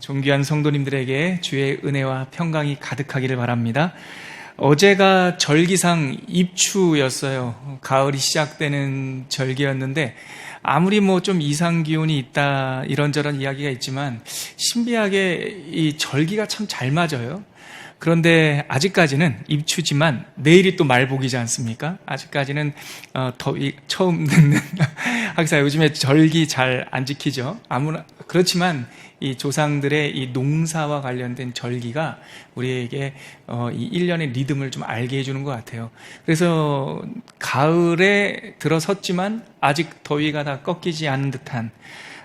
존귀한 성도님들에게 주의 은혜와 평강이 가득하기를 바랍니다. 어제가 절기상 입추였어요. 가을이 시작되는 절기였는데 아무리 좀 이상 기온이 있다 이런저런 이야기가 있지만 신비하게 이 절기가 참 잘 맞아요. 그런데 아직까지는 입추지만 내일이 또 말복이지 않습니까? 아직까지는 더위 처음 듣는 하기사 요즘에 절기 잘 안 지키죠. 그렇지만 이 조상들의 이 농사와 관련된 절기가 우리에게 이 1년의 리듬을 좀 알게 해주는 것 같아요. 그래서 가을에 들어섰지만 아직 더위가 다 꺾이지 않은 듯한,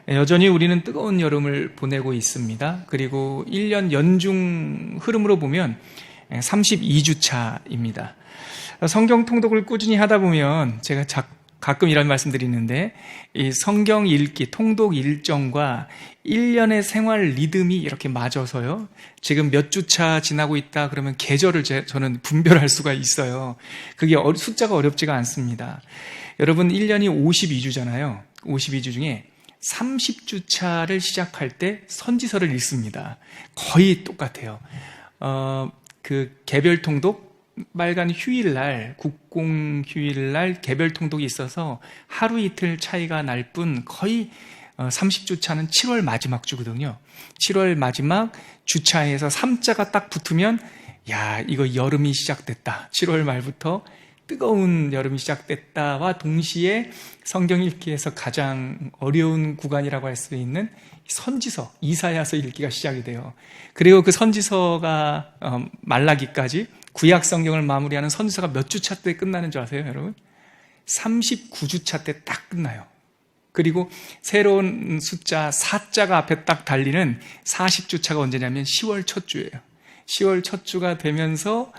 여전히 우리는 뜨거운 여름을 보내고 있습니다. 그리고 1년 연중 흐름으로 보면 32주차입니다. 성경 통독을 꾸준히 하다 보면 제가 가끔 이런 말씀 드리는데, 이 성경 읽기, 통독 일정과 1년의 생활 리듬이 이렇게 맞아서요, 지금 몇 주차 지나고 있다 그러면 계절을 저는 분별할 수가 있어요. 그게 숫자가 어렵지가 않습니다. 여러분, 1년이 52주잖아요. 52주 중에 30주차를 시작할 때 선지서를 읽습니다. 거의 똑같아요. 그 개별 통독, 빨간 휴일날, 국공 휴일날 개별 통독이 있어서 하루 이틀 차이가 날 뿐 거의 30주차는 7월 마지막 주거든요. 7월 마지막 주차에서 3자가 딱 붙으면 야, 이거 여름이 시작됐다. 7월 말부터 뜨거운 여름이 시작됐다와 동시에 성경 읽기에서 가장 어려운 구간이라고 할 수 있는 선지서, 이사야서 읽기가 시작이 돼요. 그리고 그 선지서가 말라기까지 구약 성경을 마무리하는 선지서가 몇 주차 때 끝나는 줄 아세요, 여러분? 39주차 때 딱 끝나요. 그리고 새로운 숫자 4자가 앞에 딱 달리는 40주차가 언제냐면 10월 첫 주예요. 10월 첫 주가 되면서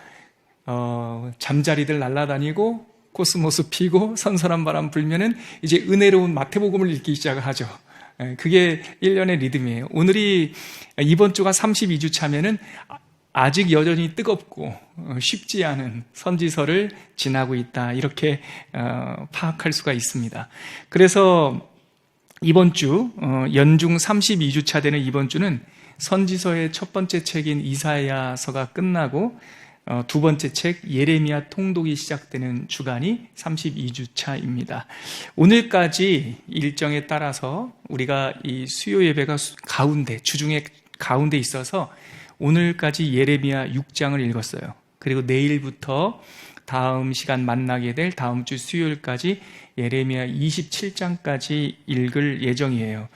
잠자리들 날아다니고 코스모스 피고 선선한 바람 불면은 이제 은혜로운 마태복음을 읽기 시작을 하죠. 그게 1년의 리듬이에요. 오늘이 이번 주가 32주 차면은 아직 여전히 뜨겁고 쉽지 않은 선지서를 지나고 있다, 이렇게 파악할 수가 있습니다. 그래서 이번 주 연중 32주차 되는 이번 주는 선지서의 첫 번째 책인 이사야서가 끝나고 두 번째 책 예레미야 통독이 시작되는 주간이 32주차입니다. 오늘까지 일정에 따라서 우리가 이 수요 예배가 주중에 가운데 있어서 오늘까지 예레미야 6장을 읽었어요. 그리고 내일부터 다음 시간 만나게 될 다음 주 수요일까지 예레미야 27장까지 읽을 예정이에요.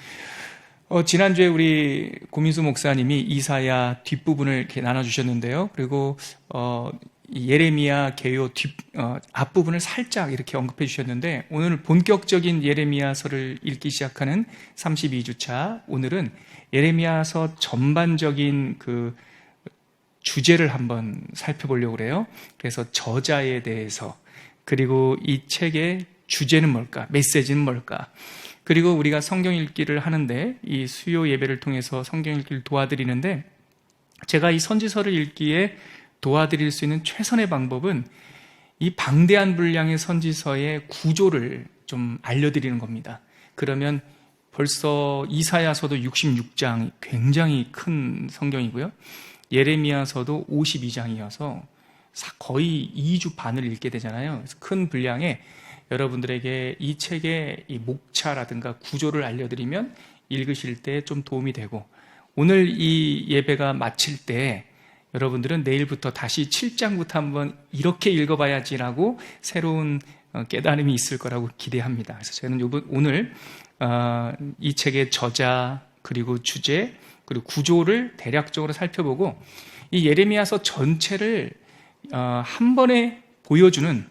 지난주에 우리 고민수 목사님이 이사야 뒷부분을 이렇게 나눠주셨는데요. 그리고 예레미야 개요 앞부분을 살짝 이렇게 언급해 주셨는데, 오늘 본격적인 예레미야서를 읽기 시작하는 32주차, 오늘은 예레미야서 전반적인 그 주제를 한번 살펴보려고 그래요. 그래서 저자에 대해서, 그리고 이 책의 주제는 뭘까, 메시지는 뭘까, 그리고 우리가 성경 읽기를 하는데 이 수요 예배를 통해서 성경 읽기를 도와드리는데, 제가 이 선지서를 읽기에 도와드릴 수 있는 최선의 방법은 이 방대한 분량의 선지서의 구조를 좀 알려드리는 겁니다. 그러면 벌써 이사야서도 66장, 굉장히 큰 성경이고요. 예레미야서도 52장이어서 거의 2주 반을 읽게 되잖아요. 그래서 큰 분량에 여러분들에게 이 책의 이 목차라든가 구조를 알려드리면 읽으실 때 좀 도움이 되고, 오늘 이 예배가 마칠 때 여러분들은 내일부터 다시 7장부터 한번 이렇게 읽어봐야지라고 새로운 깨달음이 있을 거라고 기대합니다. 그래서 저는 오늘 이 책의 저자, 그리고 주제, 그리고 구조를 대략적으로 살펴보고, 이 예레미야서 전체를 한 번에 보여주는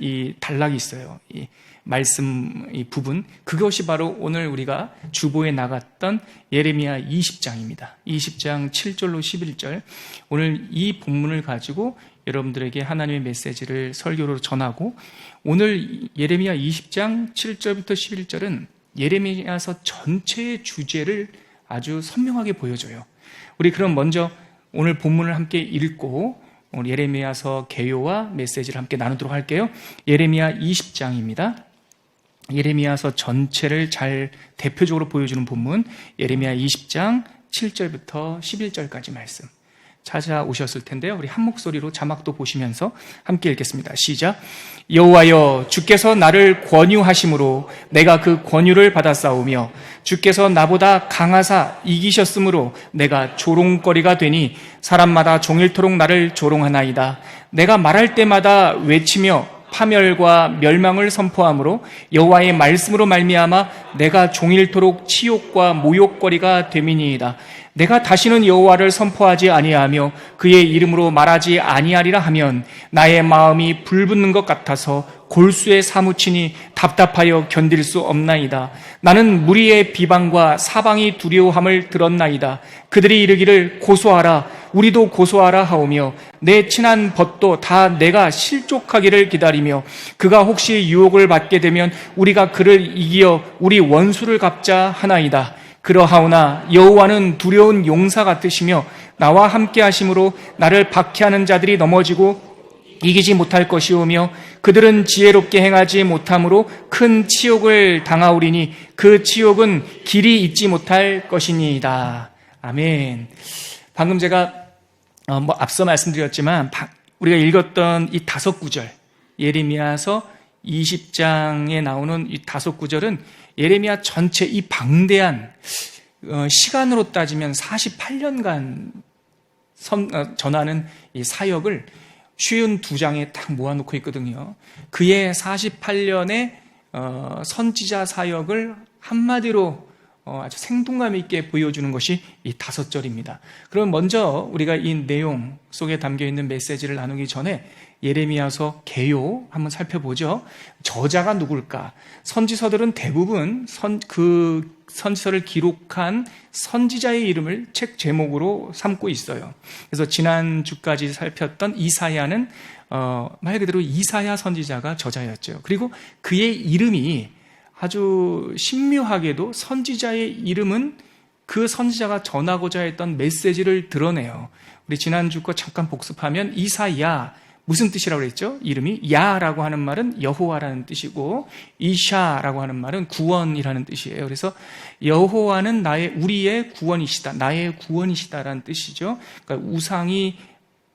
이 단락이 있어요. 이 말씀 이 부분, 그것이 바로 오늘 우리가 주보에 나갔던 예레미야 20장입니다. 20장 7절로 11절. 오늘 이 본문을 가지고 여러분들에게 하나님의 메시지를 설교로 전하고, 오늘 예레미야 20장 7절부터 11절은 예레미야서 전체의 주제를 아주 선명하게 보여줘요. 우리 그럼 먼저 오늘 본문을 함께 읽고 오늘 예레미야서 개요와 메시지를 함께 나누도록 할게요. 예레미야 20장입니다. 예레미야서 전체를 잘 대표적으로 보여주는 본문, 예레미야 20장 7절부터 11절까지 말씀 찾아오셨을 텐데요. 우리 한 목소리로 자막도 보시면서 함께 읽겠습니다. 시작. 여호와여, 주께서 나를 권유하심으로 내가 그 권유를 받았사오며 주께서 나보다 강하사 이기셨으므로 내가 조롱거리가 되니 사람마다 종일토록 나를 조롱하나이다. 내가 말할 때마다 외치며 파멸과 멸망을 선포함으로 여호와의 말씀으로 말미암아 내가 종일토록 치욕과 모욕거리가 됨이니이다. 내가 다시는 여호와를 선포하지 아니하며 그의 이름으로 말하지 아니하리라 하면 나의 마음이 불붙는 것 같아서 골수에 사무치니 답답하여 견딜 수 없나이다. 나는 무리의 비방과 사방이 두려워함을 들었나이다. 그들이 이르기를 고소하라, 우리도 고소하라 하오며 내 친한 벗도 다 내가 실족하기를 기다리며 그가 혹시 유혹을 받게 되면 우리가 그를 이기어 우리 원수를 갚자 하나이다. 그러하오나 여호와는 두려운 용사 같으시며 나와 함께 하심으로 나를 박해하는 자들이 넘어지고 이기지 못할 것이오며 그들은 지혜롭게 행하지 못함으로 큰 치욕을 당하오리니 그 치욕은 길이 잊지 못할 것이니이다. 아멘. 방금 제가 앞서 말씀드렸지만 우리가 읽었던 이 5구절, 예레미야서 20장에 나오는 이 5구절은 예레미야 전체 이 방대한 시간으로 따지면 48년간 전하는 이 사역을 52장에 딱 모아놓고 있거든요. 그의 48년의 선지자 사역을 한마디로 아주 생동감 있게 보여주는 것이 이 5절입니다. 그럼 먼저 우리가 이 내용 속에 담겨있는 메시지를 나누기 전에 예레미야서 개요 한번 살펴보죠. 저자가 누굴까? 선지서들은 대부분 그 선지서를 기록한 선지자의 이름을 책 제목으로 삼고 있어요. 그래서 지난주까지 살폈던 이사야는 말 그대로 이사야 선지자가 저자였죠. 그리고 그의 이름이 아주 신묘하게도 선지자의 이름은 그 선지자가 전하고자 했던 메시지를 드러내요. 우리 지난주 거 잠깐 복습하면 이사야, 무슨 뜻이라고 그랬죠? 이름이 야라고 하는 말은 여호와라는 뜻이고 이샤라고 하는 말은 구원이라는 뜻이에요. 그래서 여호와는 우리의 구원이시다, 나의 구원이시다라는 뜻이죠. 그러니까 우상이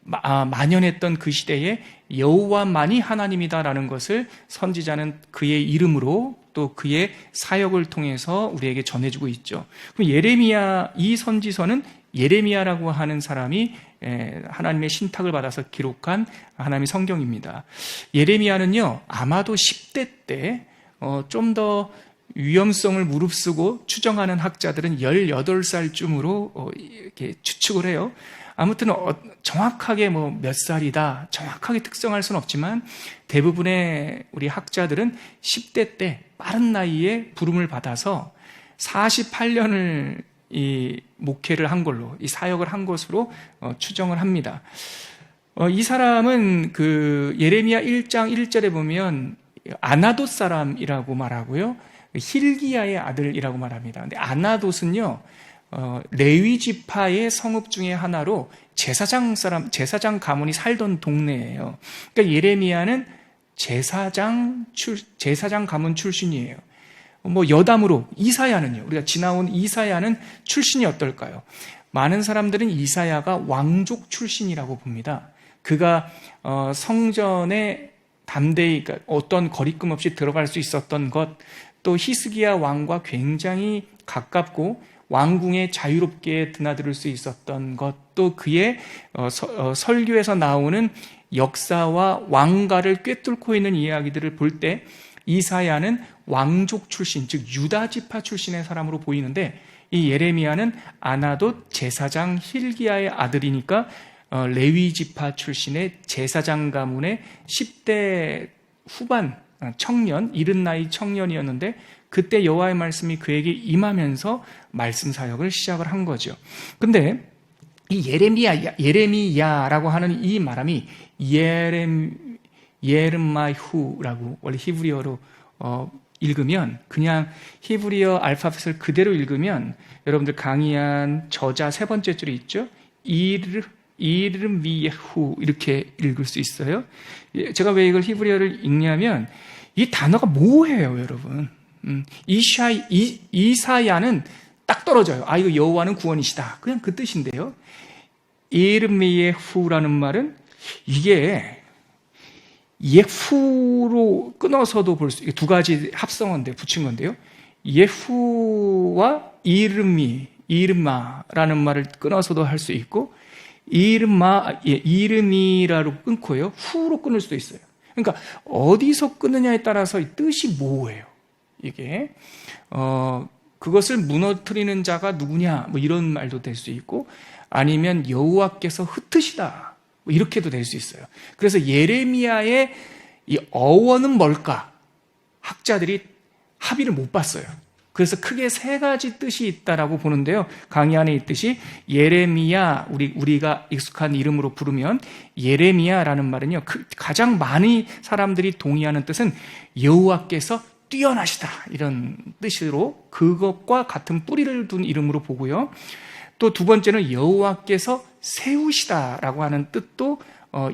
만연했던 그 시대에 여호와만이 하나님이다라는 것을 선지자는 그의 이름으로 또 그의 사역을 통해서 우리에게 전해주고 있죠. 그럼 예레미야, 이 선지서는 예레미야라고 하는 사람이 하나님의 신탁을 받아서 기록한 하나님의 성경입니다. 예레미야는요, 아마도 10대 때 좀 더 위험성을 무릅쓰고 추정하는 학자들은 18살쯤으로 이렇게 추측을 해요. 아무튼 정확하게 몇 살이다, 정확하게 특정할 수는 없지만 대부분의 우리 학자들은 10대 때 빠른 나이에 부름을 받아서 48년을 이 목회를 한 걸로, 이 사역을 한 것으로 추정을 합니다. 이 사람은 그 예레미야 1장 1절에 보면 아나돗 사람이라고 말하고요, 힐기야의 아들이라고 말합니다. 근데 아나돗은요, 레위 지파의 성읍 중에 하나로 제사장 가문이 살던 동네예요. 그러니까 예레미야는 제사장 가문 출신이에요. 여담으로 이사야는요, 우리가 지나온 이사야는 출신이 어떨까요? 많은 사람들은 이사야가 왕족 출신이라고 봅니다. 그가 성전에 담대히, 그러니까 어떤 거리낌 없이 들어갈 수 있었던 것, 또 히스기야 왕과 굉장히 가깝고 왕궁에 자유롭게 드나들 수 있었던 것, 또 그의 설교에서 나오는 역사와 왕가를 꿰뚫고 있는 이야기들을 볼 때 이사야는 왕족 출신, 즉 유다 지파 출신의 사람으로 보이는데, 이 예레미야는 아나돗 제사장 힐기야의 아들이니까 레위 지파 출신의 제사장 가문의 10대 후반 청년, 이른 나이 청년이었는데 그때 여호와의 말씀이 그에게 임하면서 말씀 사역을 시작을 한 거죠. 근데 이 예레미야라고 하는 이 말함이 예르마후라고 원래 히브리어로 읽으면, 그냥 히브리어 알파벳을 그대로 읽으면 여러분들 강의한 저자 세 번째 줄에 있죠? 이르미예후 이렇게 읽을 수 있어요. 제가 왜 이걸 히브리어를 읽냐면 이 단어가 모호해요, 여러분. 이사야는 딱 떨어져요. 아, 이거 여호와는 구원이시다. 그냥 그 뜻인데요. 이르미예후라는 말은 이게 예후로 끊어서도 볼 수, 이게 두 가지 합성어인데 붙인 건데요. 예후와 이르마라는 말을 끊어서도 할 수 있고, 이름이라로 끊고요. 후로 끊을 수도 있어요. 그러니까 어디서 끊느냐에 따라서 이 뜻이 모호해요. 이게 그것을 무너뜨리는 자가 누구냐, 뭐 이런 말도 될 수 있고, 아니면 여호와께서 흩으시다, 뭐 이렇게도 될 수 있어요. 그래서 예레미야의 이 어원은 뭘까? 학자들이 합의를 못 봤어요. 그래서 크게 세 가지 뜻이 있다라고 보는데요. 강의 안에 있듯이 예레미야, 우리가 익숙한 이름으로 부르면 예레미야라는 말은요, 가장 많이 사람들이 동의하는 뜻은 여호와께서 뛰어나시다, 이런 뜻으로 그것과 같은 뿌리를 둔 이름으로 보고요. 또 두 번째는 여호와께서 세우시다라고 하는 뜻도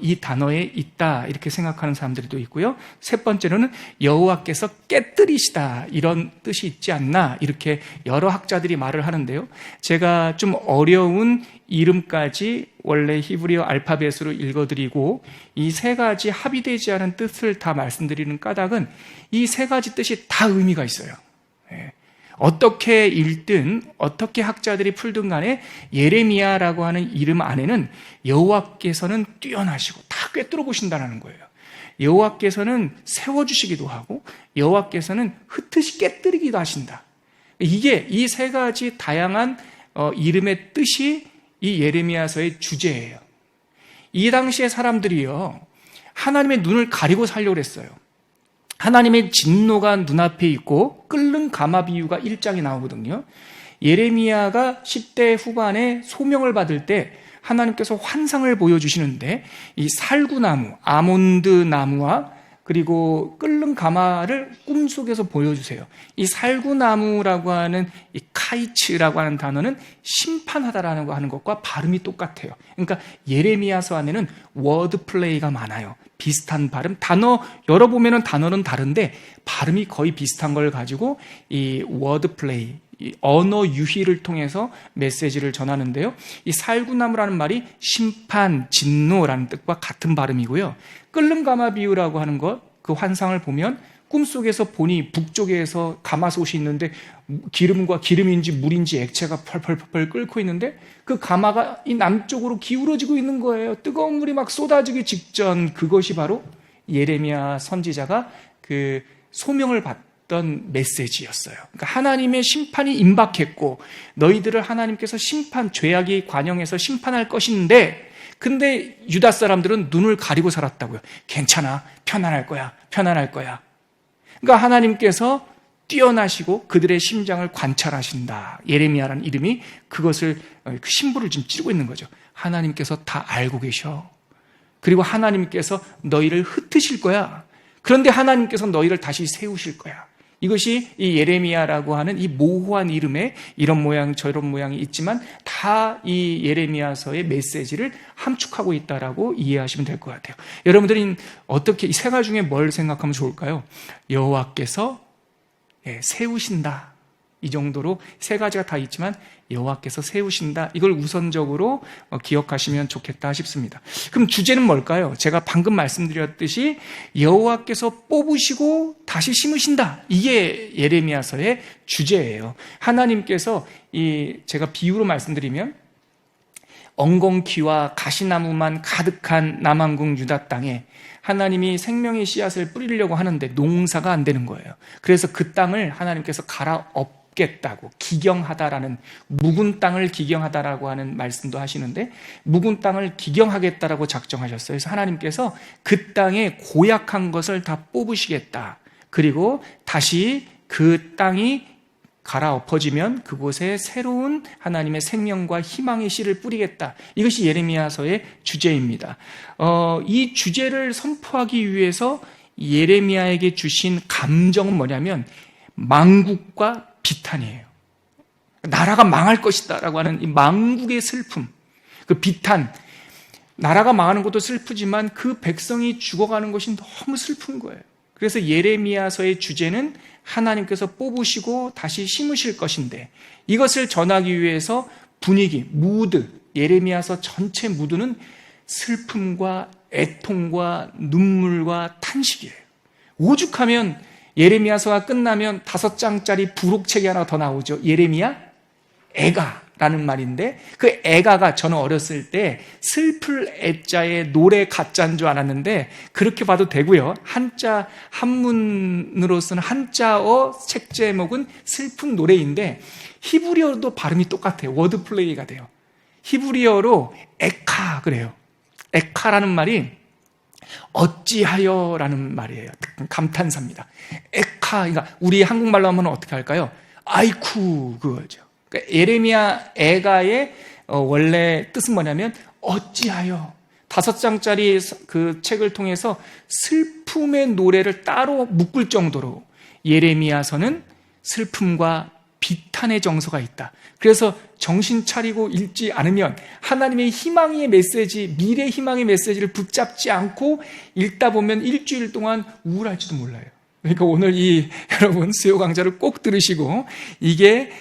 이 단어에 있다, 이렇게 생각하는 사람들도 있고요. 세 번째로는 여호와께서 깨뜨리시다, 이런 뜻이 있지 않나, 이렇게 여러 학자들이 말을 하는데요. 제가 좀 어려운 이름까지 원래 히브리어 알파벳으로 읽어드리고 이 세 가지 합의되지 않은 뜻을 다 말씀드리는 까닭은 이 세 가지 뜻이 다 의미가 있어요. 어떻게 읽든 어떻게 학자들이 풀든 간에 예레미야라고 하는 이름 안에는 여호와께서는 뛰어나시고 다 꿰뚫어 보신다는 거예요. 여호와께서는 세워주시기도 하고 여호와께서는 흩으시 깨뜨리기도 하신다. 이게 이 세 가지 다양한 이름의 뜻이 이 예레미야서의 주제예요. 이 당시의 사람들이요, 하나님의 눈을 가리고 살려고 했어요. 하나님의 진노가 눈앞에 있고 끓는 가마 비유가 1장에 나오거든요. 예레미야가 10대 후반에 소명을 받을 때 하나님께서 환상을 보여주시는데 이 살구나무, 아몬드 나무와 그리고 끓는 가마를 꿈속에서 보여주세요. 이 살구나무라고 하는 이 카이츠라고 하는 단어는 심판하다라는 하는 것과 발음이 똑같아요. 그러니까 예레미야서 안에는 워드 플레이가 많아요. 비슷한 발음, 단어 열어보면 단어는 다른데 발음이 거의 비슷한 걸 가지고 이 워드 플레이, 이 언어 유희를 통해서 메시지를 전하는데요. 이 살구나무라는 말이 심판, 진노라는 뜻과 같은 발음이고요. 끓는 가마 비유라고 하는 것, 그 환상을 보면 꿈속에서 보니 북쪽에서 가마솥이 있는데 기름과 기름인지 물인지 액체가 펄펄펄 끓고 있는데 그 가마가 이 남쪽으로 기울어지고 있는 거예요. 뜨거운 물이 막 쏟아지기 직전, 그것이 바로 예레미야 선지자가 그 소명을 받던 메시지였어요. 그러니까 하나님의 심판이 임박했고 너희들을 하나님께서 죄악이 관영해서 심판할 것인데, 근데 유다 사람들은 눈을 가리고 살았다고요. 괜찮아, 편안할 거야, 편안할 거야. 그러니까 하나님께서 뛰어나시고 그들의 심장을 관찰하신다. 예레미야라는 이름이 그것을, 그 심부를 지금 찌르고 있는 거죠. 하나님께서 다 알고 계셔. 그리고 하나님께서 너희를 흩으실 거야. 그런데 하나님께서 너희를 다시 세우실 거야. 이것이 이 예레미야라고 하는 이 모호한 이름에 이런 모양 저런 모양이 있지만 다 이 예레미야서의 메시지를 함축하고 있다라고 이해하시면 될 것 같아요. 여러분들이 어떻게 이 세 가지 중에 뭘 생각하면 좋을까요? 여호와께서 세우신다. 이 정도로 세 가지가 다 있지만 여호와께서 세우신다. 이걸 우선적으로 기억하시면 좋겠다 싶습니다. 그럼 주제는 뭘까요? 제가 방금 말씀드렸듯이 여호와께서 뽑으시고 다시 심으신다. 이게 예레미야서의 주제예요. 하나님께서 제가 비유로 말씀드리면 엉겅퀴와 가시나무만 가득한 남한국 유다 땅에 하나님이 생명의 씨앗을 뿌리려고 하는데 농사가 안 되는 거예요. 그래서 그 땅을 하나님께서 갈아엎겠다고, 기경하다라는, 묵은 땅을 기경하다라고 하는 말씀도 하시는데 묵은 땅을 기경하겠다라고 작정하셨어요. 그래서 하나님께서 그 땅에 고약한 것을 다 뽑으시겠다. 그리고 다시 그 땅이 갈아엎어지면 그곳에 새로운 하나님의 생명과 희망의 씨를 뿌리겠다. 이것이 예레미야서의 주제입니다. 이 주제를 선포하기 위해서 예레미야에게 주신 감정은 뭐냐면 망국과 비탄이에요. 나라가 망할 것이다 라고 하는 이 망국의 슬픔, 그 비탄, 나라가 망하는 것도 슬프지만 그 백성이 죽어가는 것이 너무 슬픈 거예요. 그래서 예레미야서의 주제는 하나님께서 뽑으시고 다시 심으실 것인데, 이것을 전하기 위해서 분위기, 무드, 예레미야서 전체 무드는 슬픔과 애통과 눈물과 탄식이에요. 오죽하면 예레미야서가 끝나면 5장짜리 부록책이 하나 더 나오죠. 예레미야 애가라는 말인데, 그 애가가 저는 어렸을 때 슬플 애자의 노래 가짜인 줄 알았는데 그렇게 봐도 되고요. 한자, 한문으로 쓴 한자어 책 제목은 슬픈 노래인데 히브리어도 발음이 똑같아요. 워드 플레이가 돼요. 히브리어로 에카 그래요. 에카라는 말이 어찌하여라는 말이에요. 감탄사입니다. 에카, 그러니까 우리 한국말로 하면 어떻게 할까요? 아이쿠 그거죠. 그러니까 예레미야 애가의 원래 뜻은 뭐냐면 어찌하여. 5장짜리 그 책을 통해서 슬픔의 노래를 따로 묶을 정도로 예레미야서는 슬픔과 비탄의 정서가 있다. 그래서 정신 차리고 읽지 않으면 하나님의 희망의 메시지, 미래 희망의 메시지를 붙잡지 않고 읽다 보면 일주일 동안 우울할지도 몰라요. 그러니까 오늘 여러분 수요 강좌를 꼭 들으시고, 이게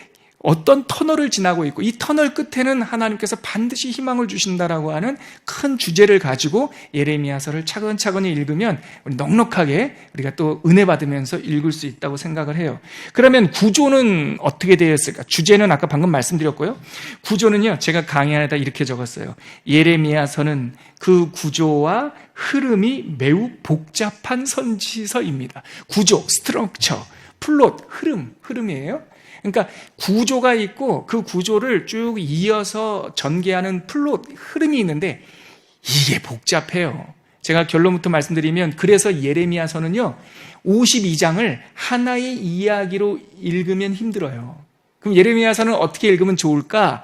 어떤 터널을 지나고 있고 이 터널 끝에는 하나님께서 반드시 희망을 주신다라고 하는 큰 주제를 가지고 예레미야서를 차근차근히 읽으면 우리 넉넉하게 우리가 또 은혜 받으면서 읽을 수 있다고 생각을 해요. 그러면 구조는 어떻게 되어 있을까? 주제는 아까 방금 말씀드렸고요. 구조는요, 제가 강의 안에다 이렇게 적었어요. 예레미야서는 그 구조와 흐름이 매우 복잡한 선지서입니다. 구조, 스트럭처, 플롯, 흐름이에요. 그러니까 구조가 있고 그 구조를 쭉 이어서 전개하는 플롯, 흐름이 있는데 이게 복잡해요. 제가 결론부터 말씀드리면, 그래서 예레미야서는요 52장을 하나의 이야기로 읽으면 힘들어요. 그럼 예레미야서는 어떻게 읽으면 좋을까?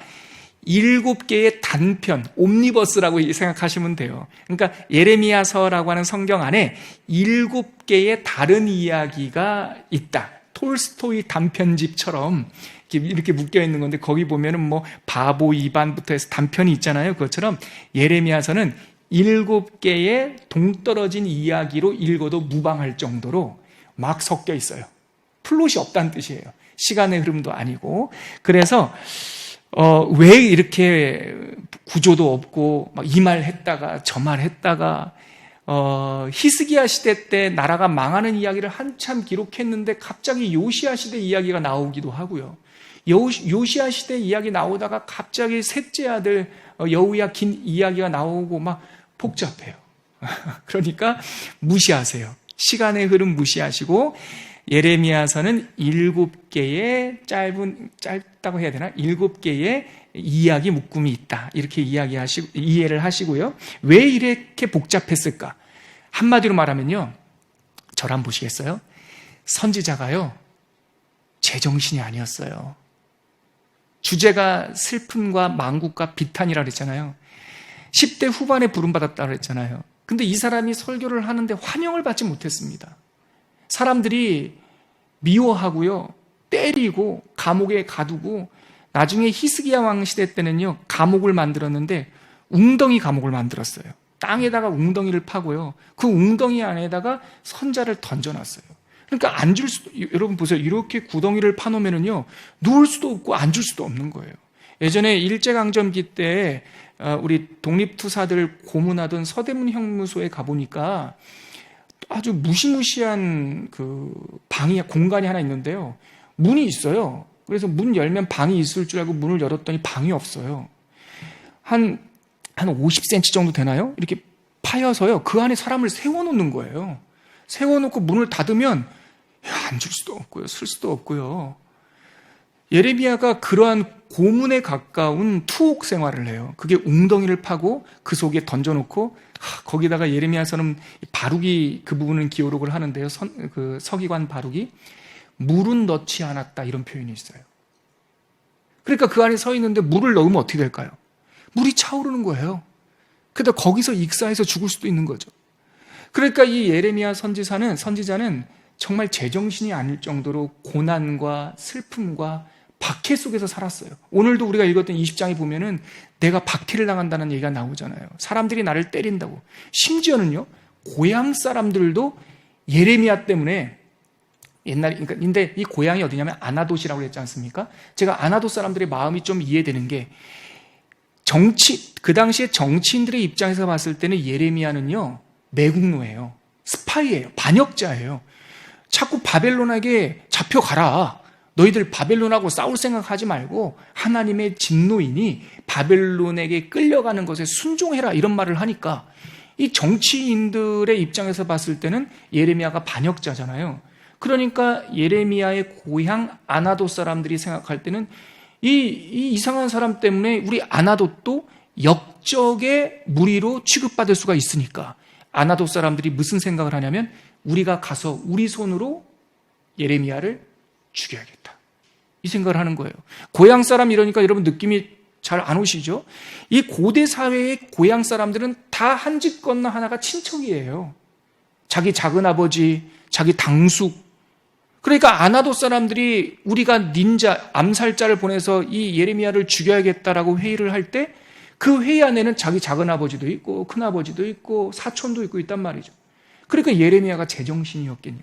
7개의 단편, 옴니버스라고 생각하시면 돼요. 그러니까 예레미야서라고 하는 성경 안에 7개의 다른 이야기가 있다. 톨스토이 단편집처럼 이렇게 묶여 있는 건데, 거기 보면은 뭐 바보 이반부터 해서 단편이 있잖아요. 그것처럼 예레미야서는 7개의 동떨어진 이야기로 읽어도 무방할 정도로 막 섞여 있어요. 플롯이 없다는 뜻이에요. 시간의 흐름도 아니고. 그래서 왜 이렇게 구조도 없고 막 이 말 했다가 저 말 했다가, 히스기야 시대 때 나라가 망하는 이야기를 한참 기록했는데 갑자기 요시야 시대 이야기가 나오기도 하고요. 요시야 시대 이야기 나오다가 갑자기 셋째 아들 여호야긴 이야기가 나오고 막 복잡해요. 그러니까 무시하세요. 시간의 흐름 무시하시고, 예레미야서는 7개의 짧다고 해야 되나? 7개의 이야기 묶음이 있다. 이렇게 이해를 하시고요. 왜 이렇게 복잡했을까? 한마디로 말하면요, 저를 한번 보시겠어요? 선지자가요, 제정신이 아니었어요. 주제가 슬픔과 만국과 비탄이라 그랬잖아요. 10대 후반에 부름받았다고 그랬잖아요. 근데 이 사람이 설교를 하는데 환영을 받지 못했습니다. 사람들이 미워하고요, 때리고 감옥에 가두고, 나중에 히스기야 왕 시대 때는요 감옥을 만들었는데 웅덩이 감옥을 만들었어요. 땅에다가 웅덩이를 파고요, 그 웅덩이 안에다가 선자를 던져놨어요. 그러니까 앉을 수도, 여러분 보세요, 이렇게 구덩이를 파놓으면요 누울 수도 없고 앉을 수도 없는 거예요. 예전에 일제강점기 때 우리 독립투사들 고문하던 서대문 형무소에 가보니까 아주 무시무시한 그 공간이 하나 있는데요, 문이 있어요. 그래서 문 열면 방이 있을 줄 알고 문을 열었더니 방이 없어요. 한 50cm 정도 되나요? 이렇게 파여서요, 그 안에 사람을 세워놓는 거예요. 세워놓고 문을 닫으면 앉을 수도 없고요, 쓸 수도 없고요. 예레미야가 그러한 고문에 가까운 투옥 생활을 해요. 그게 웅덩이를 파고 그 속에 던져놓고, 거기다가 예레미야서는 바룩이 그 부분은 기록을 하는데요, 그 서기관 바룩이 물은 넣지 않았다 이런 표현이 있어요. 그러니까 그 안에 서 있는데 물을 넣으면 어떻게 될까요? 물이 차오르는 거예요. 그러다 거기서 익사해서 죽을 수도 있는 거죠. 그러니까 이 예레미야 선지자는 정말 제정신이 아닐 정도로 고난과 슬픔과 박해 속에서 살았어요. 오늘도 우리가 읽었던 20장에 보면은 내가 박해를 당한다는 얘기가 나오잖아요. 사람들이 나를 때린다고. 심지어는요, 고향 사람들도 예레미야 때문에 옛날에, 그러니까, 근데 이 고향이 어디냐면 아나돗이라고 했지 않습니까? 제가 아나돗 사람들의 마음이 좀 이해되는 게, 그 당시에 정치인들의 입장에서 봤을 때는 예레미야는요, 매국노예요. 스파이예요. 반역자예요. 자꾸 바벨론에게 잡혀가라. 너희들 바벨론하고 싸울 생각하지 말고 하나님의 진노이니 바벨론에게 끌려가는 것에 순종해라. 이런 말을 하니까 이 정치인들의 입장에서 봤을 때는 예레미야가 반역자잖아요. 그러니까 예레미야의 고향 아나돗 사람들이 생각할 때는 이 이상한 사람 때문에 우리 아나돗도 역적의 무리로 취급받을 수가 있으니까 아나돗 사람들이 무슨 생각을 하냐면 우리가 가서 우리 손으로 예레미야를 죽여야겠다. 이 생각을 하는 거예요. 고향 사람 이러니까 여러분 느낌이 잘 안 오시죠? 이 고대 사회의 고향 사람들은 다 한 집 건너 하나가 친척이에요. 자기 작은아버지, 자기 당숙. 그러니까 아나돗 사람들이 우리가 닌자, 암살자를 보내서 이 예레미야를 죽여야겠다라고 회의를 할 때 그 회의 안에는 자기 작은아버지도 있고 큰아버지도 있고 사촌도 있고 있단 말이죠. 그러니까 예레미야가 제정신이었겠냐.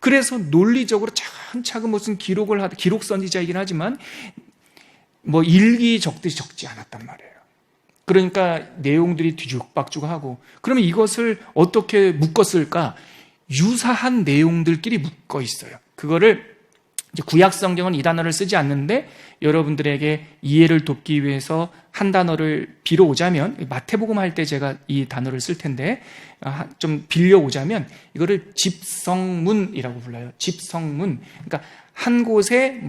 그래서 논리적으로 차근차근 무슨 기록 선지자이긴 하지만 뭐 일기 적듯이 적지 않았단 말이에요. 그러니까 내용들이 뒤죽박죽하고 그러면 이것을 어떻게 묶었을까? 유사한 내용들끼리 묶어 있어요. 그거를 이제 구약 성경은 이 단어를 쓰지 않는데 여러분들에게 이해를 돕기 위해서 한 단어를 빌어오자면 마태복음 할 때 제가 이 단어를 쓸 텐데 좀 빌려오자면 이거를 집성문이라고 불러요. 집성문. 그러니까 한 곳에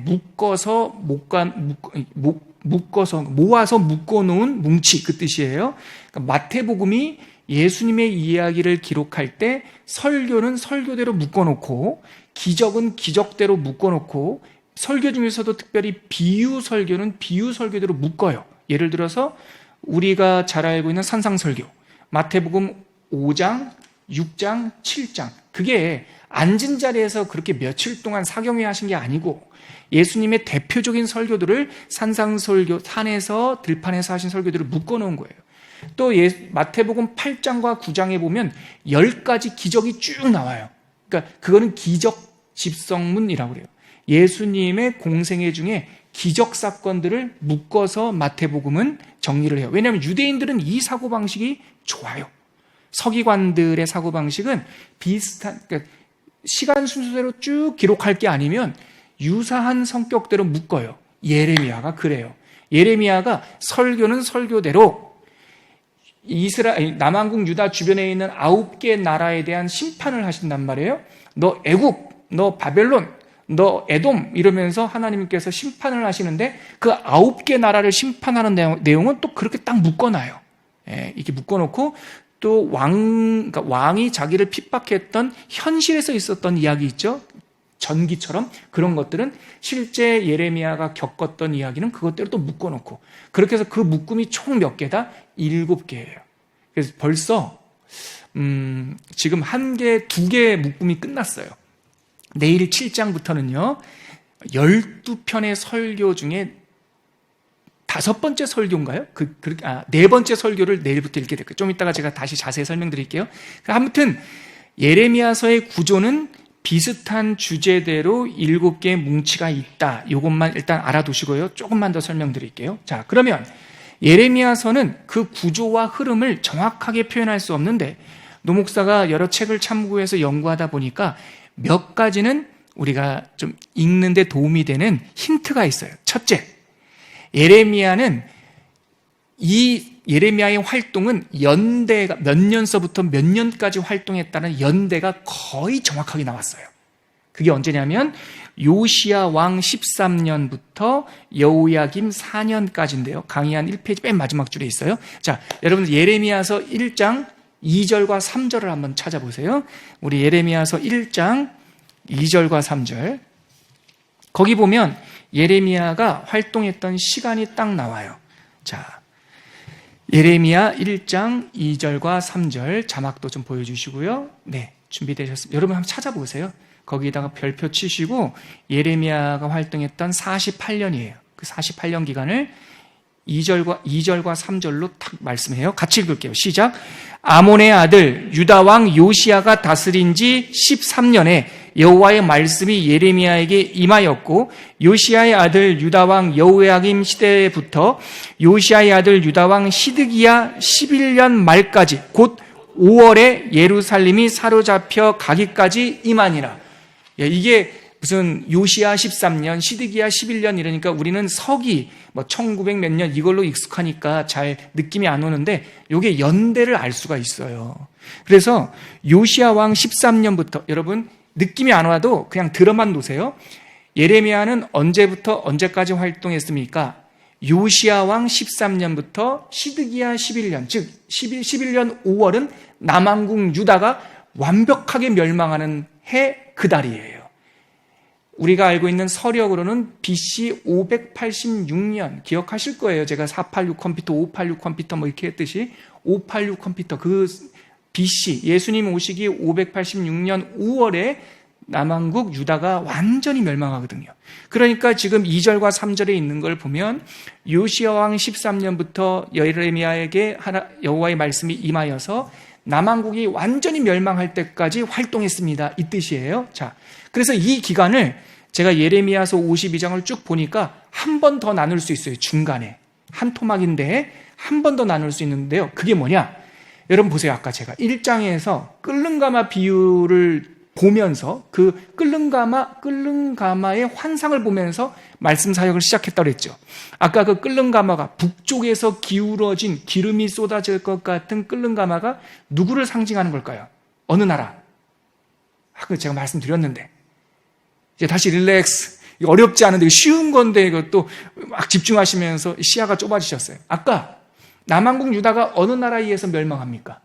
묶어서 모아서 묶어놓은 뭉치 그 뜻이에요. 그러니까 마태복음이 예수님의 이야기를 기록할 때 설교는 설교대로 묶어놓고 기적은 기적대로 묶어놓고 설교 중에서도 특별히 비유 설교는 비유 설교대로 묶어요. 예를 들어서 우리가 잘 알고 있는 산상설교 마태복음 5장, 6장, 7장 그게 앉은 자리에서 그렇게 며칠 동안 사경회 하신 게 아니고 예수님의 대표적인 설교들을 산상설교, 산에서 들판에서 하신 설교들을 묶어놓은 거예요. 또 마태복음 8장과 9장에 보면 10가지 기적이 쭉 나와요. 그러니까 그거는 기적 집성문이라고 그래요. 예수님의 공생애 중에 기적 사건들을 묶어서 마태복음은 정리를 해요. 왜냐하면 유대인들은 이 사고방식이 좋아요. 서기관들의 사고방식은 비슷한, 그러니까 시간 순서대로 쭉 기록할 게 아니면 유사한 성격대로 묶어요. 예레미야가 그래요. 예레미야가 설교는 설교대로 남한국 유다 주변에 있는 9개 나라에 대한 심판을 하신단 말이에요. 너 애국, 너 바벨론, 너 에돔 이러면서 하나님께서 심판을 하시는데 그 9개 나라를 심판하는 내용은 또 그렇게 딱 묶어놔요. 이렇게 묶어놓고 또 그러니까 왕이 자기를 핍박했던 현실에서 있었던 이야기 있죠. 전기처럼 그런 것들은 실제 예레미야가 겪었던 이야기는 그것대로 또 묶어놓고 그렇게 해서 그 묶음이 총 몇 개다? 7개예요. 그래서 벌써 지금 1개, 2개 묶음이 끝났어요. 내일 7장부터는요 12편의 설교 중에 5번째 설교인가요? 4번째 설교를 내일부터 읽게 될 거예요. 좀 이따가 제가 다시 자세히 설명드릴게요. 아무튼 예레미야서의 구조는 비슷한 주제대로 7개의 뭉치가 있다. 이것만 일단 알아두시고요. 조금만 더 설명드릴게요. 자, 그러면 예레미야서는 그 구조와 흐름을 정확하게 표현할 수 없는데 노 목사가 여러 책을 참고해서 연구하다 보니까 몇 가지는 우리가 좀 읽는 데 도움이 되는 힌트가 있어요. 첫째, 예레미야의 활동은 연대가 몇 년서부터 몇 년까지 활동했다는 연대가 거의 정확하게 나왔어요. 그게 언제냐면 요시야 왕 13년부터 여호야김 4년까지인데요. 강의 한 1페이지 맨 마지막 줄에 있어요. 자, 여러분 예레미야서 1장 2절과 3절을 한번 찾아보세요. 우리 예레미야서 1장 2절과 3절. 거기 보면 예레미야가 활동했던 시간이 딱 나와요. 자, 예레미야 1장 2절과 3절 자막도 좀 보여주시고요. 네, 준비되셨습니다. 여러분 한번 찾아보세요. 거기다가 별표 치시고 예레미야가 활동했던 48년이에요. 그 48년 기간을 2절과 3절로 딱 말씀해요. 같이 읽을게요. 시작. 아몬의 아들 유다 왕 요시야가 다스린 지 13년에 여호와의 말씀이 예레미야에게 임하였고, 요시야의 아들 유다 왕 여호야김 시대부터 요시야의 아들 유다 왕 시드기야 11년 말까지 곧 5월에 예루살렘이 사로잡혀 가기까지 임하니라. 이게 무슨 요시야 13년, 시드기야 11년 이러니까 우리는 서기 1900 몇 년 이걸로 익숙하니까 잘 느낌이 안 오는데 이게 연대를 알 수가 있어요. 그래서 요시야 왕 13년부터 여러분 느낌이 안 와도 그냥 들어만 놓으세요. 예레미야는 언제부터 언제까지 활동했습니까? 요시야 왕 13년부터 시드기야 11년, 즉 11년 5월은 남왕국 유다가 완벽하게 멸망하는 해 그 달이에요. 우리가 알고 있는 서력으로는 BC 586년, 기억하실 거예요. 제가 486 컴퓨터, 586 컴퓨터 이렇게 했듯이 586 컴퓨터, 그 BC, 예수님 오시기 586년 5월에 남왕국 유다가 완전히 멸망하거든요. 그러니까 지금 2절과 3절에 있는 걸 보면 요시야 왕 13년부터 예레미야에게 여호와의 말씀이 임하여서 남왕국이 완전히 멸망할 때까지 활동했습니다. 이 뜻이에요. 자, 그래서 이 기간을 제가 예레미야서 52장을 쭉 보니까 한 번 더 나눌 수 있어요. 중간에. 한 토막인데 한 번 더 나눌 수 있는데요. 그게 뭐냐? 여러분 보세요. 아까 제가 1장에서 끓는 가마 비유를 보면서 그 끓는 가마의 환상을 보면서 말씀 사역을 시작했다고 했죠. 아까 그 끓는 가마가 북쪽에서 기울어진 기름이 쏟아질 것 같은 끓는 가마가 누구를 상징하는 걸까요? 어느 나라? 아까 제가 말씀드렸는데 이제 다시 릴렉스. 어렵지 않은데 쉬운 건데 이것도 막 집중하시면서 시야가 좁아지셨어요. 아까 남왕국 유다가 어느 나라에 의해서 멸망합니까?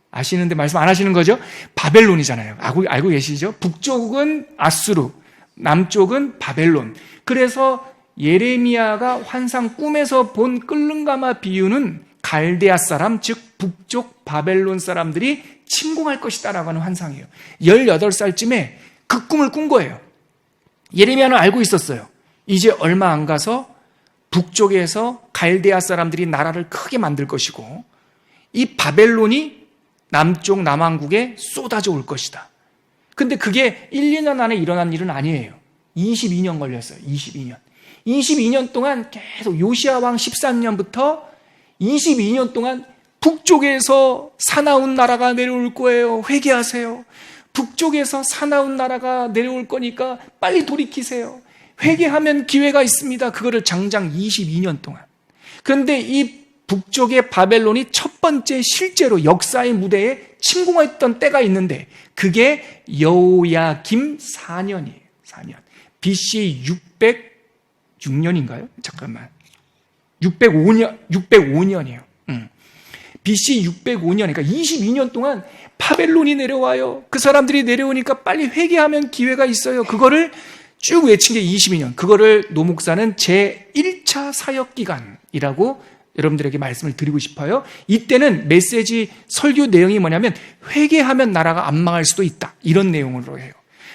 아시는데 말씀 안 하시는 거죠? 바벨론이잖아요. 알고 계시죠? 북쪽은 아수르, 남쪽은 바벨론. 그래서 예레미야가 환상 꿈에서 본 끓는 가마 비유는 갈대아 사람, 즉 북쪽 바벨론 사람들이 침공할 것이다라고 하는 환상이에요. 18살쯤에 그 꿈을 꾼 거예요. 예레미야는 알고 있었어요. 이제 얼마 안 가서 북쪽에서 갈대아 사람들이 나라를 크게 만들 것이고 이 바벨론이 남쪽 남왕국에 쏟아져 올 것이다. 근데 그게 1, 2년 안에 일어난 일은 아니에요. 22년 걸렸어요. 22년 동안 계속 요시야 왕 13년부터 22년 동안 북쪽에서 사나운 나라가 내려올 거예요. 회개하세요. 북쪽에서 사나운 나라가 내려올 거니까 빨리 돌이키세요. 회개하면 기회가 있습니다. 그거를 장장 22년 동안. 그런데 이 북쪽의 바벨론이 첫 번째 실제로 역사의 무대에 침공했던 때가 있는데 그게 여호야김 4년이에요. 4년. BC 606년인가요? 잠깐만. 605년이에요. BC 605년, 그러니까 22년 동안 바벨론이 내려와요. 그 사람들이 내려오니까 빨리 회개하면 기회가 있어요. 그거를 쭉 외친 게 22년. 그거를 노 목사는 제1차 사역기간이라고 여러분들에게 말씀을 드리고 싶어요. 이때는 메시지 설교 내용이 뭐냐면 회개하면 나라가 안 망할 수도 있다. 이런 내용으로 해요.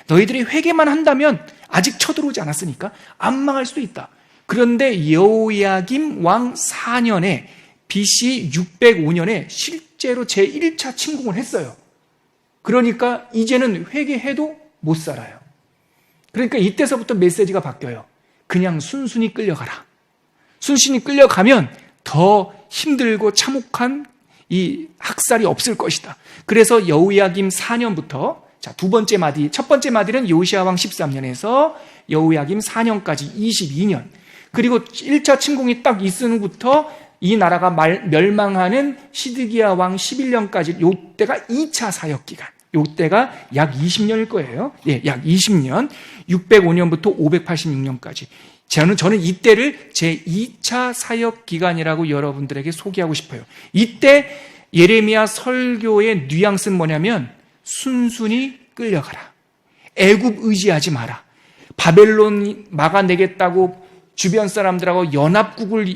너희들이 회개만 한다면 아직 쳐들어오지 않았으니까 안 망할 수도 있다. 그런데 여호야김 왕 4년에 BC 605년에 실제로 제1차 침공을 했어요. 그러니까 이제는 회개해도 못 살아요. 그러니까 이때서부터 메시지가 바뀌어요. 그냥 순순히 끌려가라. 순순히 끌려가면 더 힘들고 참혹한 이 학살이 없을 것이다. 그래서 여호야김 4년부터 자, 두 번째 마디, 첫 번째 마디는 요시야 왕 13년에서 여호야김 4년까지 22년. 그리고 1차 침공이 딱 있은 후부터 이 나라가 멸망하는 시드기야 왕 11년까지 요때가 2차 사역기간. 요때가 약 20년일 거예요. 예, 약 20년. 605년부터 586년까지. 저는 이때를 제2차 사역기간이라고 여러분들에게 소개하고 싶어요. 이때 예레미야 설교의 뉘앙스는 뭐냐면 순순히 끌려가라. 애굽 의지하지 마라. 바벨론 막아내겠다고 주변 사람들하고 연합국을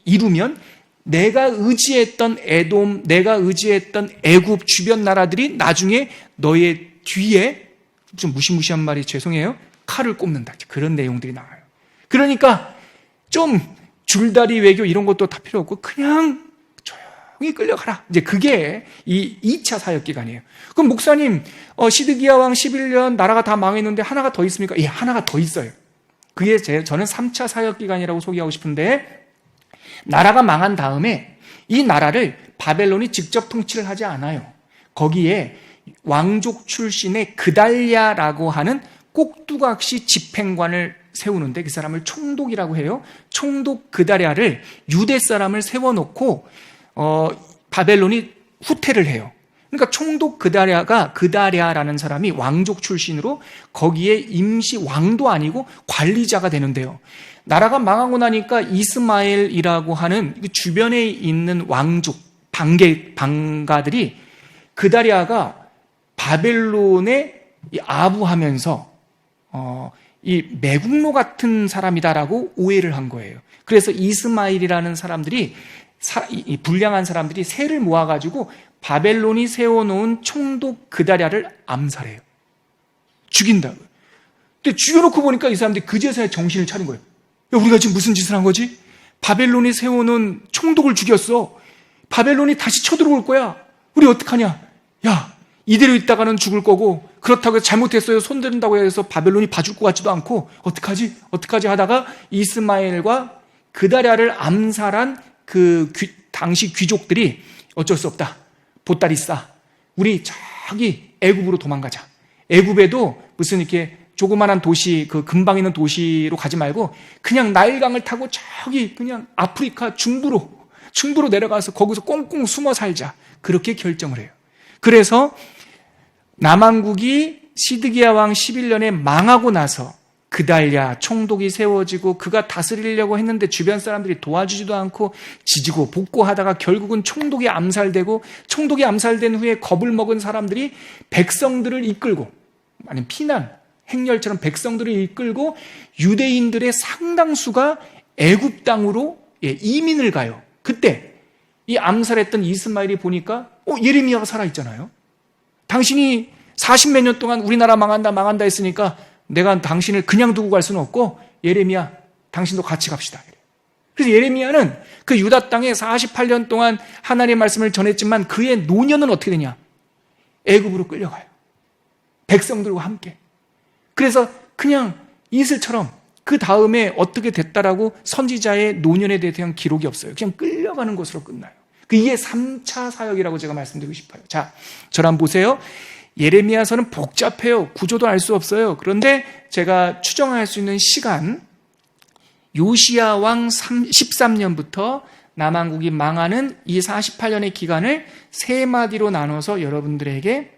이루면 내가 의지했던 에돔, 내가 의지했던 애굽 주변 나라들이 나중에 너의 뒤에 좀 무시무시한 말이 죄송해요. 칼을 꼽는다. 그런 내용들이 나와요. 그러니까 좀 줄다리 외교 이런 것도 다 필요 없고 그냥 조용히 끌려가라. 이제 그게 이 2차 사역기간이에요. 그럼 목사님, 시드기야 왕 11년 나라가 다 망했는데 하나가 더 있습니까? 예, 하나가 더 있어요. 그게 저는 3차 사역기간이라고 소개하고 싶은데, 나라가 망한 다음에 이 나라를 바벨론이 직접 통치를 하지 않아요. 거기에 왕족 출신의 그달랴라고 하는 꼭두각시 집행관을 세우는데 그 사람을 총독이라고 해요. 총독 그달랴를 유대 사람을 세워놓고 바벨론이 후퇴를 해요. 그러니까 총독 그달랴라는 사람이 왕족 출신으로 거기에 임시 왕도 아니고 관리자가 되는데요. 나라가 망하고 나니까 이스마엘이라고 하는 주변에 있는 왕족 방가들이 그달랴가 바벨론에 아부하면서 이 매국노 같은 사람이다라고 오해를 한 거예요. 그래서 이스마엘이라는 사람들이 불량한 사람들이 세를 모아가지고 바벨론이 세워놓은 총독 그달랴를 암살해요. 죽인다고요. 근데 죽여놓고 보니까 이 사람들이 그제서야 정신을 차린 거예요. 야, 우리가 지금 무슨 짓을 한 거지? 바벨론이 세워놓은 총독을 죽였어. 바벨론이 다시 쳐들어올 거야. 우리 어떡하냐? 야, 이대로 있다가는 죽을 거고, 그렇다고 해서 잘못했어요 손댄다고 해서 바벨론이 봐줄 것 같지도 않고 어떡하지 하다가 이스마엘과 그달랴를 암살한 당시 귀족들이 어쩔 수 없다. 보따리 싸. 우리 저기 애굽으로 도망가자. 애굽에도 무슨 이렇게 조그만한 도시, 그 근방 있는 도시로 가지 말고 그냥 나일강을 타고 저기 그냥 아프리카 중부로 내려가서 거기서 꽁꽁 숨어 살자. 그렇게 결정을 해요. 그래서 남왕국이 시드기야 왕 11년에 망하고 나서 그달랴 총독이 세워지고 그가 다스리려고 했는데 주변 사람들이 도와주지도 않고 지지고 볶고하다가 결국은 총독이 암살되고, 총독이 암살된 후에 겁을 먹은 사람들이 백성들을 이끌고, 아니 피난 행렬처럼 백성들을 이끌고 유대인들의 상당수가 애굽 땅으로 이민을 가요. 그때 이 암살했던 이스마엘이 보니까 예레미야가 살아있잖아요. 당신이 40몇 년 동안 우리나라 망한다 했으니까 내가 당신을 그냥 두고 갈 수는 없고 예레미야 당신도 같이 갑시다. 그래서 예레미야는 그 유다 땅에 48년 동안 하나님의 말씀을 전했지만 그의 노년은 어떻게 되냐? 애굽으로 끌려가요. 백성들과 함께. 그래서 그냥 이슬처럼 그 다음에 어떻게 됐다라고 선지자의 노년에 대한 기록이 없어요. 그냥 끌려가는 것으로 끝나요. 이게 3차 사역이라고 제가 말씀드리고 싶어요. 자, 저를 한번 보세요. 예레미야서는 복잡해요. 구조도 알 수 없어요. 그런데 제가 추정할 수 있는 시간, 요시야 왕 13년부터 남왕국이 망하는 이 48년의 기간을 세 마디로 나눠서 여러분들에게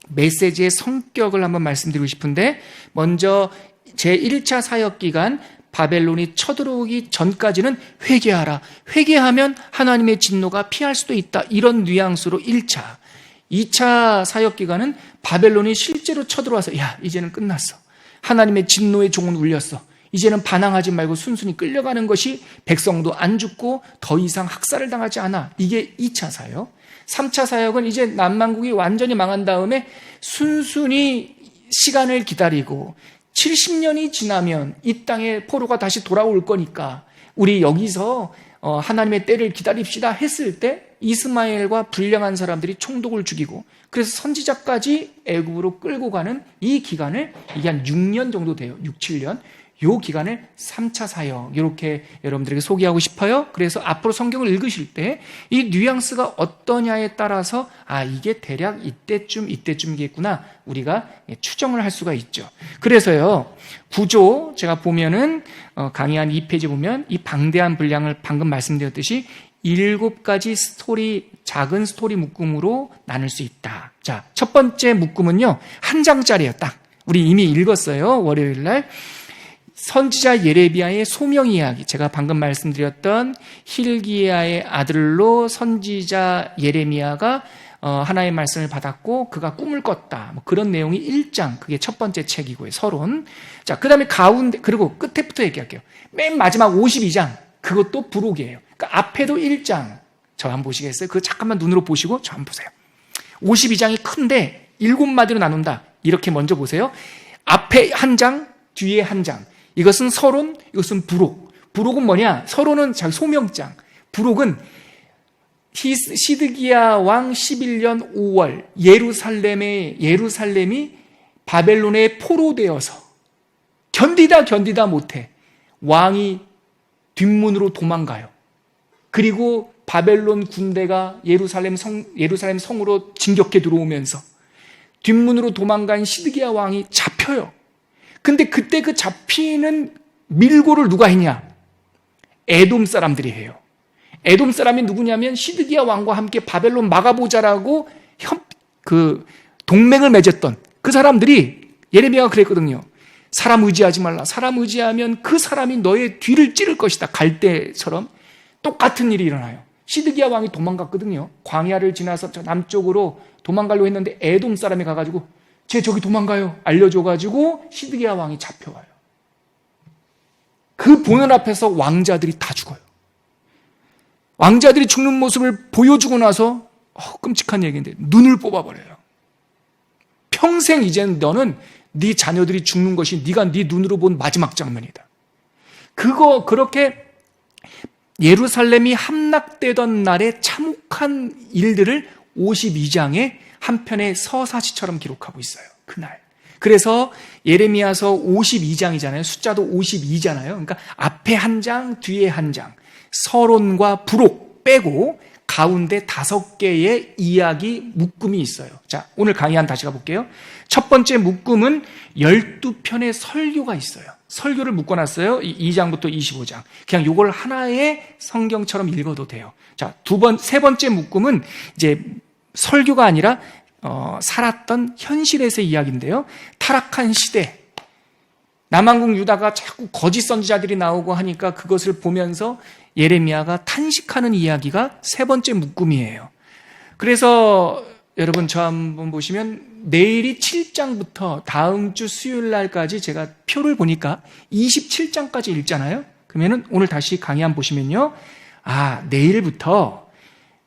메시지의 성격을 한번 말씀드리고 싶은데, 먼저 제1차 사역기간 바벨론이 쳐들어오기 전까지는 회개하라. 회개하면 하나님의 진노가 피할 수도 있다. 이런 뉘앙스로 1차. 2차 사역기간은 바벨론이 실제로 쳐들어와서 야, 이제는 끝났어. 하나님의 진노의 종은 울렸어. 이제는 반항하지 말고 순순히 끌려가는 것이 백성도 안 죽고 더 이상 학살을 당하지 않아. 이게 2차 사역. 3차 사역은 이제 남왕국이 완전히 망한 다음에 순순히 시간을 기다리고 70년이 지나면 이 땅에 포로가 다시 돌아올 거니까 우리 여기서 하나님의 때를 기다립시다 했을 때 이스마엘과 불량한 사람들이 총독을 죽이고, 그래서 선지자까지 애굽으로 끌고 가는 이 기간을, 이게 한 6년 정도 돼요. 6, 7년. 이 기간을 3차 사역, 이렇게 여러분들에게 소개하고 싶어요. 그래서 앞으로 성경을 읽으실 때 이 뉘앙스가 어떠냐에 따라서 이게 대략 이때쯤이겠구나 우리가 추정을 할 수가 있죠. 그래서요, 구조 제가 보면은 강의 한 2페이지 보면 이 방대한 분량을 방금 말씀드렸듯이 7가지 스토리, 작은 스토리 묶음으로 나눌 수 있다. 자, 첫 번째 묶음은요, 한 장짜리예요. 딱 우리 이미 읽었어요. 월요일 날 선지자 예레미야의 소명 이야기, 제가 방금 말씀드렸던 hil기야의 아들로 선지자 예레미야가 하나의 말씀을 받았고 그가 꿈을 꿨다. 뭐 그런 내용이 1장, 그게 첫 번째 책이고요. 서론. 자, 그 다음에 가운데, 그리고 끝에부터 얘기할게요. 맨 마지막 52장, 그것도 부록이에요. 그러니까 앞에도 1장, 저 한번 보시겠어요? 그거 잠깐만 눈으로 보시고 저 한번 보세요. 52장이 큰데 7마디로 나눈다. 이렇게 먼저 보세요. 앞에 한 장, 뒤에 한 장. 이것은 서론, 이것은 부록. 부록은 뭐냐? 서로는 자기 소명장. 부록은 시드기야 왕 11년 5월 예루살렘이 바벨론에 포로되어서 견디다 못해 왕이 뒷문으로 도망가요. 그리고 바벨론 군대가 예루살렘 성으로 진격해 들어오면서 뒷문으로 도망간 시드기야 왕이 잡혀요. 근데 그때 그 잡히는 밀고를 누가 했냐? 에돔 사람들이 해요. 에돔 사람이 누구냐면 시드기야 왕과 함께 바벨론 막아보자라고 동맹을 맺었던 그 사람들이, 예레미야가 그랬거든요. 사람 의지하지 말라. 사람 의지하면 그 사람이 너의 뒤를 찌를 것이다. 갈대처럼 똑같은 일이 일어나요. 시드기야 왕이 도망갔거든요. 광야를 지나서 저 남쪽으로 도망가려고 했는데 에돔 사람이 가가지고 쟤 저기 도망가요 알려줘가지고 시드기야 왕이 잡혀와요. 그 보는 앞에서 왕자들이 다 죽어요. 왕자들이 죽는 모습을 보여주고 나서 끔찍한 얘기인데 눈을 뽑아버려요. 평생 이제는 너는 네 자녀들이 죽는 것이 네가 네 눈으로 본 마지막 장면이다. 그렇게 예루살렘이 함락되던 날의 참혹한 일들을 52장에 한편의 서사시처럼 기록하고 있어요. 그날. 그래서 예레미야서 52장이잖아요. 숫자도 52잖아요. 그러니까 앞에 한 장, 뒤에 한 장. 서론과 부록 빼고 가운데 5개의 이야기 묶음이 있어요. 자, 오늘 강의 한 다시 가볼게요. 첫 번째 묶음은 12편의 설교가 있어요. 설교를 묶어놨어요. 2장부터 25장. 그냥 이걸 하나의 성경처럼 읽어도 돼요. 자, 세 번째 묶음은 이제 설교가 아니라 살았던 현실에서의 이야기인데요. 타락한 시대, 남한국 유다가 자꾸 거짓 선지자들이 나오고 하니까 그것을 보면서 예레미야가 탄식하는 이야기가 세 번째 묶음이에요. 그래서 여러분 저 한번 보시면 내일이 7장부터 다음 주 수요일 날까지 제가 표를 보니까 27장까지 읽잖아요. 그러면은 오늘 다시 강의 한번 보시면요. 내일부터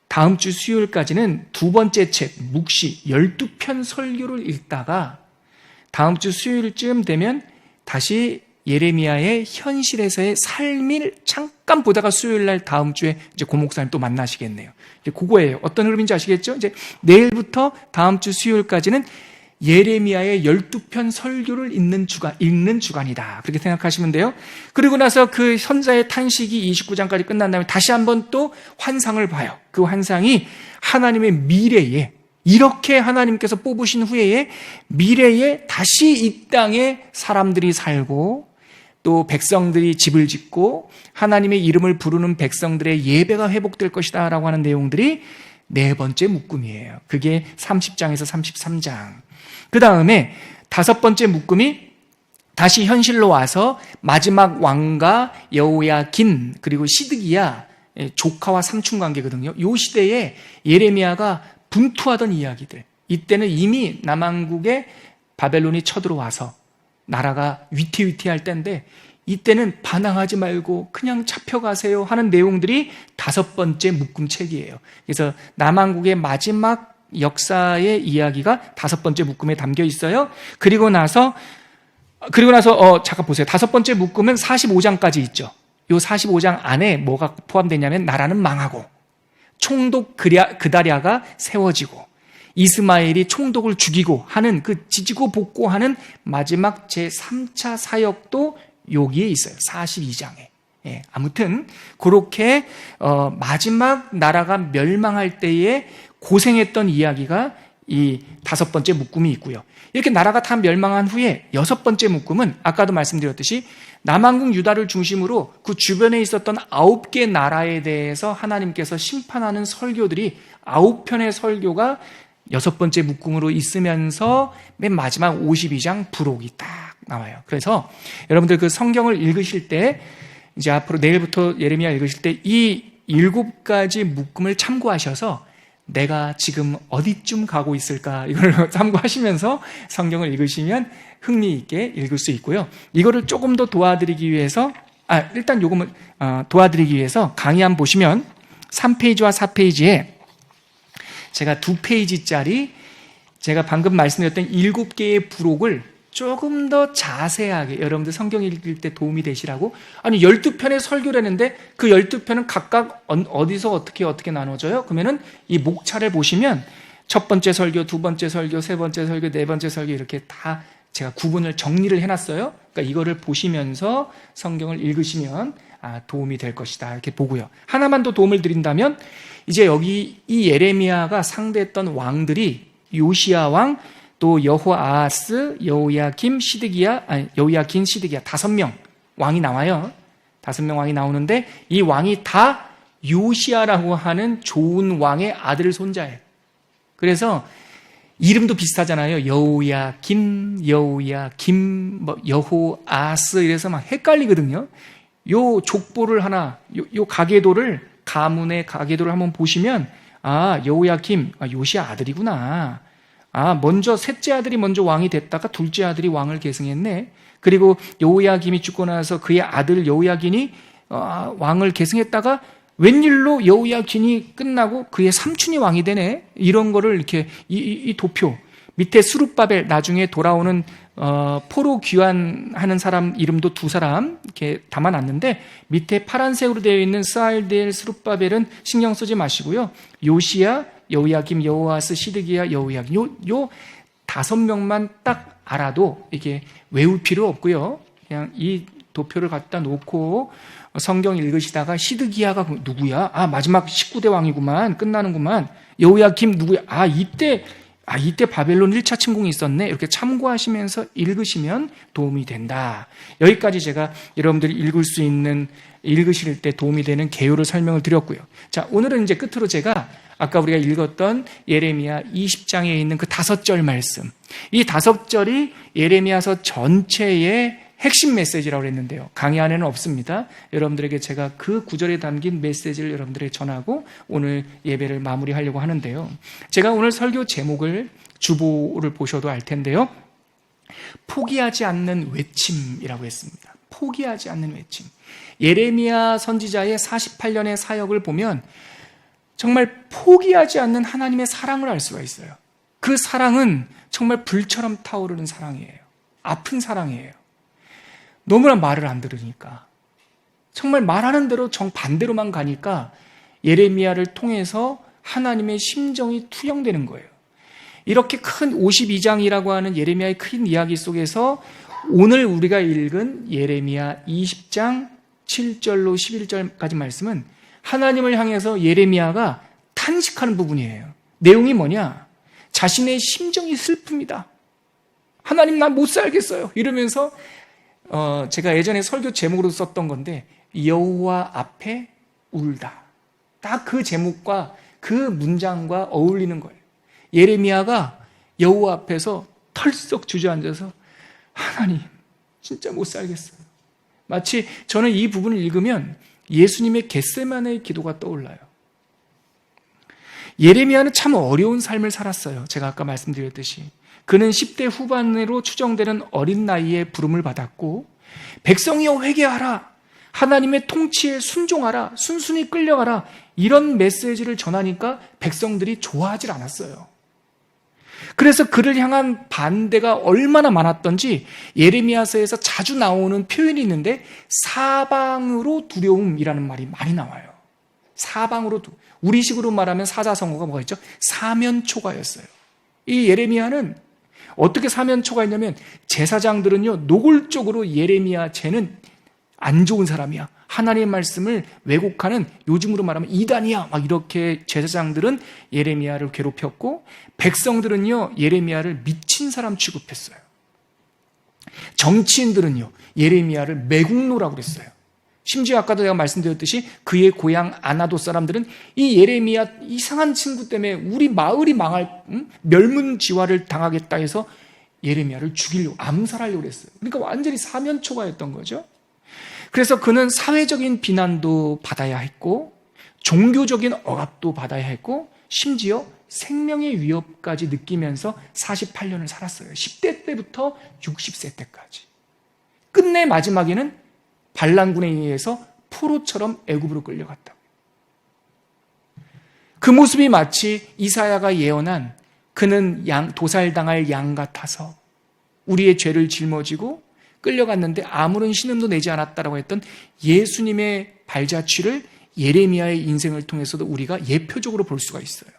다음 주 수요일까지는 두 번째 책 묵시 12편 설교를 읽다가 다음 주 수요일쯤 되면 다시 예레미야의 현실에서의 삶을 잠깐 보다가 수요일 날 다음 주에 이제 고 목사님 또 만나시겠네요. 이제 그거예요. 어떤 흐름인지 아시겠죠? 이제 내일부터 다음 주 수요일까지는 예레미야의 12편 설교를 읽는 주간이다. 그렇게 생각하시면 돼요. 그리고 나서 그 선자의 탄식이 29장까지 끝난 다음에 다시 한번 또 환상을 봐요. 그 환상이 하나님의 미래에, 이렇게 하나님께서 뽑으신 후에 미래에 다시 이 땅에 사람들이 살고 또 백성들이 집을 짓고 하나님의 이름을 부르는 백성들의 예배가 회복될 것이다 라고 하는 내용들이 네 번째 묶음이에요. 그게 30장에서 33장. 그 다음에 다섯 번째 묶음이 다시 현실로 와서 마지막 왕과 여호야긴 그리고 시드기야 조카와 삼촌 관계거든요. 이 시대에 예레미야가 분투하던 이야기들. 이때는 이미 남한국에 바벨론이 쳐들어와서 나라가 위태위태할 때인데 이때는 반항하지 말고 그냥 잡혀가세요 하는 내용들이 다섯 번째 묶음책이에요. 그래서 남한국의 마지막 역사의 이야기가 다섯 번째 묶음에 담겨 있어요. 그리고 나서 잠깐 보세요. 다섯 번째 묶음은 45장까지 있죠. 이 45장 안에 뭐가 포함되냐면 나라는 망하고 총독 그다랴가 세워지고 이스마엘이 총독을 죽이고 하는 그 지지고 볶고하는 마지막 제3차 사역도 여기에 있어요. 42장에. 예, 아무튼 그렇게 마지막 나라가 멸망할 때에 고생했던 이야기가 이 다섯 번째 묶음이 있고요. 이렇게 나라가 다 멸망한 후에 여섯 번째 묶음은 아까도 말씀드렸듯이 남한국 유다를 중심으로 그 주변에 있었던 9개 나라에 대해서 하나님께서 심판하는 설교들이 9편의 설교가 여섯 번째 묶음으로 있으면서 맨 마지막 52장 부록이 딱 나와요. 그래서 여러분들 그 성경을 읽으실 때 이제 앞으로 내일부터 예레미야 읽으실 때 이 7가지 묶음을 참고하셔서 내가 지금 어디쯤 가고 있을까 이걸 참고하시면서 성경을 읽으시면 흥미있게 읽을 수 있고요. 이거를 조금 더 도와드리기 위해서 일단 요금을 도와드리기 위해서 강의 한번 보시면 3페이지와 4페이지에 제가 2페이지짜리 제가 방금 말씀드렸던 7개의 부록을 조금 더 자세하게 여러분들 성경 읽을 때 도움이 되시라고, 아니 12편의 설교를 했는데 그 12편은 각각 어디서 어떻게 나눠져요? 그러면은 이 목차를 보시면 첫 번째 설교, 두 번째 설교, 세 번째 설교, 네 번째 설교 이렇게 다 제가 구분을 정리를 해놨어요. 그러니까 이거를 보시면서 성경을 읽으시면 도움이 될 것이다 이렇게 보고요. 하나만 더 도움을 드린다면, 이제 여기 이 예레미야가 상대했던 왕들이 요시야 왕, 또 여호아하스, 여호야김, 시드기야, 여호야긴, 시드기야 5명 왕이 나와요. 5명 왕이 나오는데 이 왕이 다 요시야라고 하는 좋은 왕의 아들 손자예요. 그래서 이름도 비슷하잖아요. 여호야김, 여호야김, 여호아하스 이래서 막 헷갈리거든요. 요 족보를 하나, 요 가계도를, 가문의 가계도를 한번 보시면 여호야김, 요시야 아들이구나. 먼저 셋째 아들이 먼저 왕이 됐다가 둘째 아들이 왕을 계승했네. 그리고 여호야김이 죽고 나서 그의 아들 여호야긴이 왕을 계승했다가 웬일로 여호야긴이 끝나고 그의 삼촌이 왕이 되네. 이런 거를 이렇게 이 도표 밑에 스룹바벨, 나중에 돌아오는 포로 귀환하는 사람 이름도 2사람 이렇게 담아놨는데, 밑에 파란색으로 되어 있는 스알디엘, 스룹바벨은 신경 쓰지 마시고요. 요시야, 여호야김, 여호아스, 시드기야, 여호야긴 요 5명만 딱 알아도 이게 외울 필요 없고요. 그냥 이 도표를 갖다 놓고 성경 읽으시다가 시드기야가 누구야? 마지막 19대 왕이구만. 끝나는구만. 여호야김 누구야? 이때 바벨론 1차 침공이 있었네. 이렇게 참고하시면서 읽으시면 도움이 된다. 여기까지 제가 여러분들이 읽으실 때 도움이 되는 개요를 설명을 드렸고요. 자, 오늘은 이제 끝으로 제가 아까 우리가 읽었던 예레미야 20장에 있는 그 5절 말씀, 이 5절이 예레미야서 전체의 핵심 메시지라고 했는데요. 강의 안에는 없습니다. 여러분들에게 제가 그 구절에 담긴 메시지를 여러분들에게 전하고 오늘 예배를 마무리하려고 하는데요. 제가 오늘 설교 제목을, 주보를 보셔도 알 텐데요. 포기하지 않는 외침이라고 했습니다. 포기하지 않는 외침. 예레미야 선지자의 48년의 사역을 보면 정말 포기하지 않는 하나님의 사랑을 알 수가 있어요. 그 사랑은 정말 불처럼 타오르는 사랑이에요. 아픈 사랑이에요. 너무나 말을 안 들으니까, 정말 말하는 대로 정반대로만 가니까 예레미야를 통해서 하나님의 심정이 투영되는 거예요. 이렇게 큰 52장이라고 하는 예레미야의 큰 이야기 속에서 오늘 우리가 읽은 예레미야 20장 7절로 11절까지 말씀은 하나님을 향해서 예레미야가 탄식하는 부분이에요. 내용이 뭐냐? 자신의 심정이 슬픕니다. 하나님, 난 못 살겠어요. 이러면서 제가 예전에 설교 제목으로 썼던 건데, 여호와 앞에 울다. 딱 그 제목과 그 문장과 어울리는 거예요. 예레미야가 여호와 앞에서 털썩 주저앉아서 하나님, 진짜 못 살겠어요. 마치 저는 이 부분을 읽으면 예수님의 겟세마네의 기도가 떠올라요. 예레미야는 참 어려운 삶을 살았어요. 제가 아까 말씀드렸듯이 그는 10대 후반으로 추정되는 어린 나이에 부름을 받았고, 백성이여 회개하라, 하나님의 통치에 순종하라, 순순히 끌려가라, 이런 메시지를 전하니까 백성들이 좋아하질 않았어요. 그래서 그를 향한 반대가 얼마나 많았던지 예레미야서에서 자주 나오는 표현이 있는데, 사방으로 두려움이라는 말이 많이 나와요. 사방으로, 우리식으로 말하면 사자성어가 뭐가 있죠? 사면초가였어요. 이 예레미야는 어떻게 사면초가였냐면, 제사장들은요 노골적으로 예레미야 쟤는 안 좋은 사람이야, 하나님의 말씀을 왜곡하는, 요즘으로 말하면 이단이야, 막 이렇게 제사장들은 예레미야를 괴롭혔고, 백성들은요 예레미야를 미친 사람 취급했어요. 정치인들은요 예레미야를 매국노라고 그랬어요. 심지어 아까도 제가 말씀드렸듯이 그의 고향 아나도 사람들은 이 예레미야 이상한 친구 때문에 우리 마을이 망할, 멸문지화를 당하겠다 해서 예레미야를 죽이려고, 암살하려고 했어요. 그러니까 완전히 사면초가였던 거죠. 그래서 그는 사회적인 비난도 받아야 했고, 종교적인 억압도 받아야 했고, 심지어 생명의 위협까지 느끼면서 48년을 살았어요. 10대 때부터 60세 때까지. 끝내 마지막에는 반란군에 의해서 포로처럼 애굽으로 끌려갔다. 그 모습이 마치 이사야가 예언한 그는 도살당할 양 같아서 우리의 죄를 짊어지고 끌려갔는데 아무런 신음도 내지 않았다라고 했던 예수님의 발자취를 예레미야의 인생을 통해서도 우리가 예표적으로 볼 수가 있어요.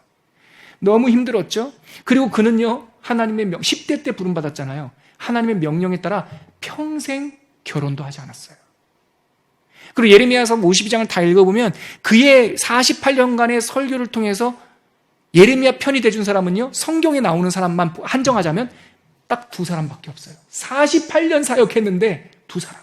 너무 힘들었죠? 그리고 그는요, 하나님의 10대 때 부름받았잖아요. 하나님의 명령에 따라 평생 결혼도 하지 않았어요. 그리고 예레미야서 52장을 다 읽어보면 그의 48년간의 설교를 통해서 예레미야 편이 돼준 사람은요, 성경에 나오는 사람만 한정하자면 딱 2사람밖에 없어요. 48년 사역했는데 2사람.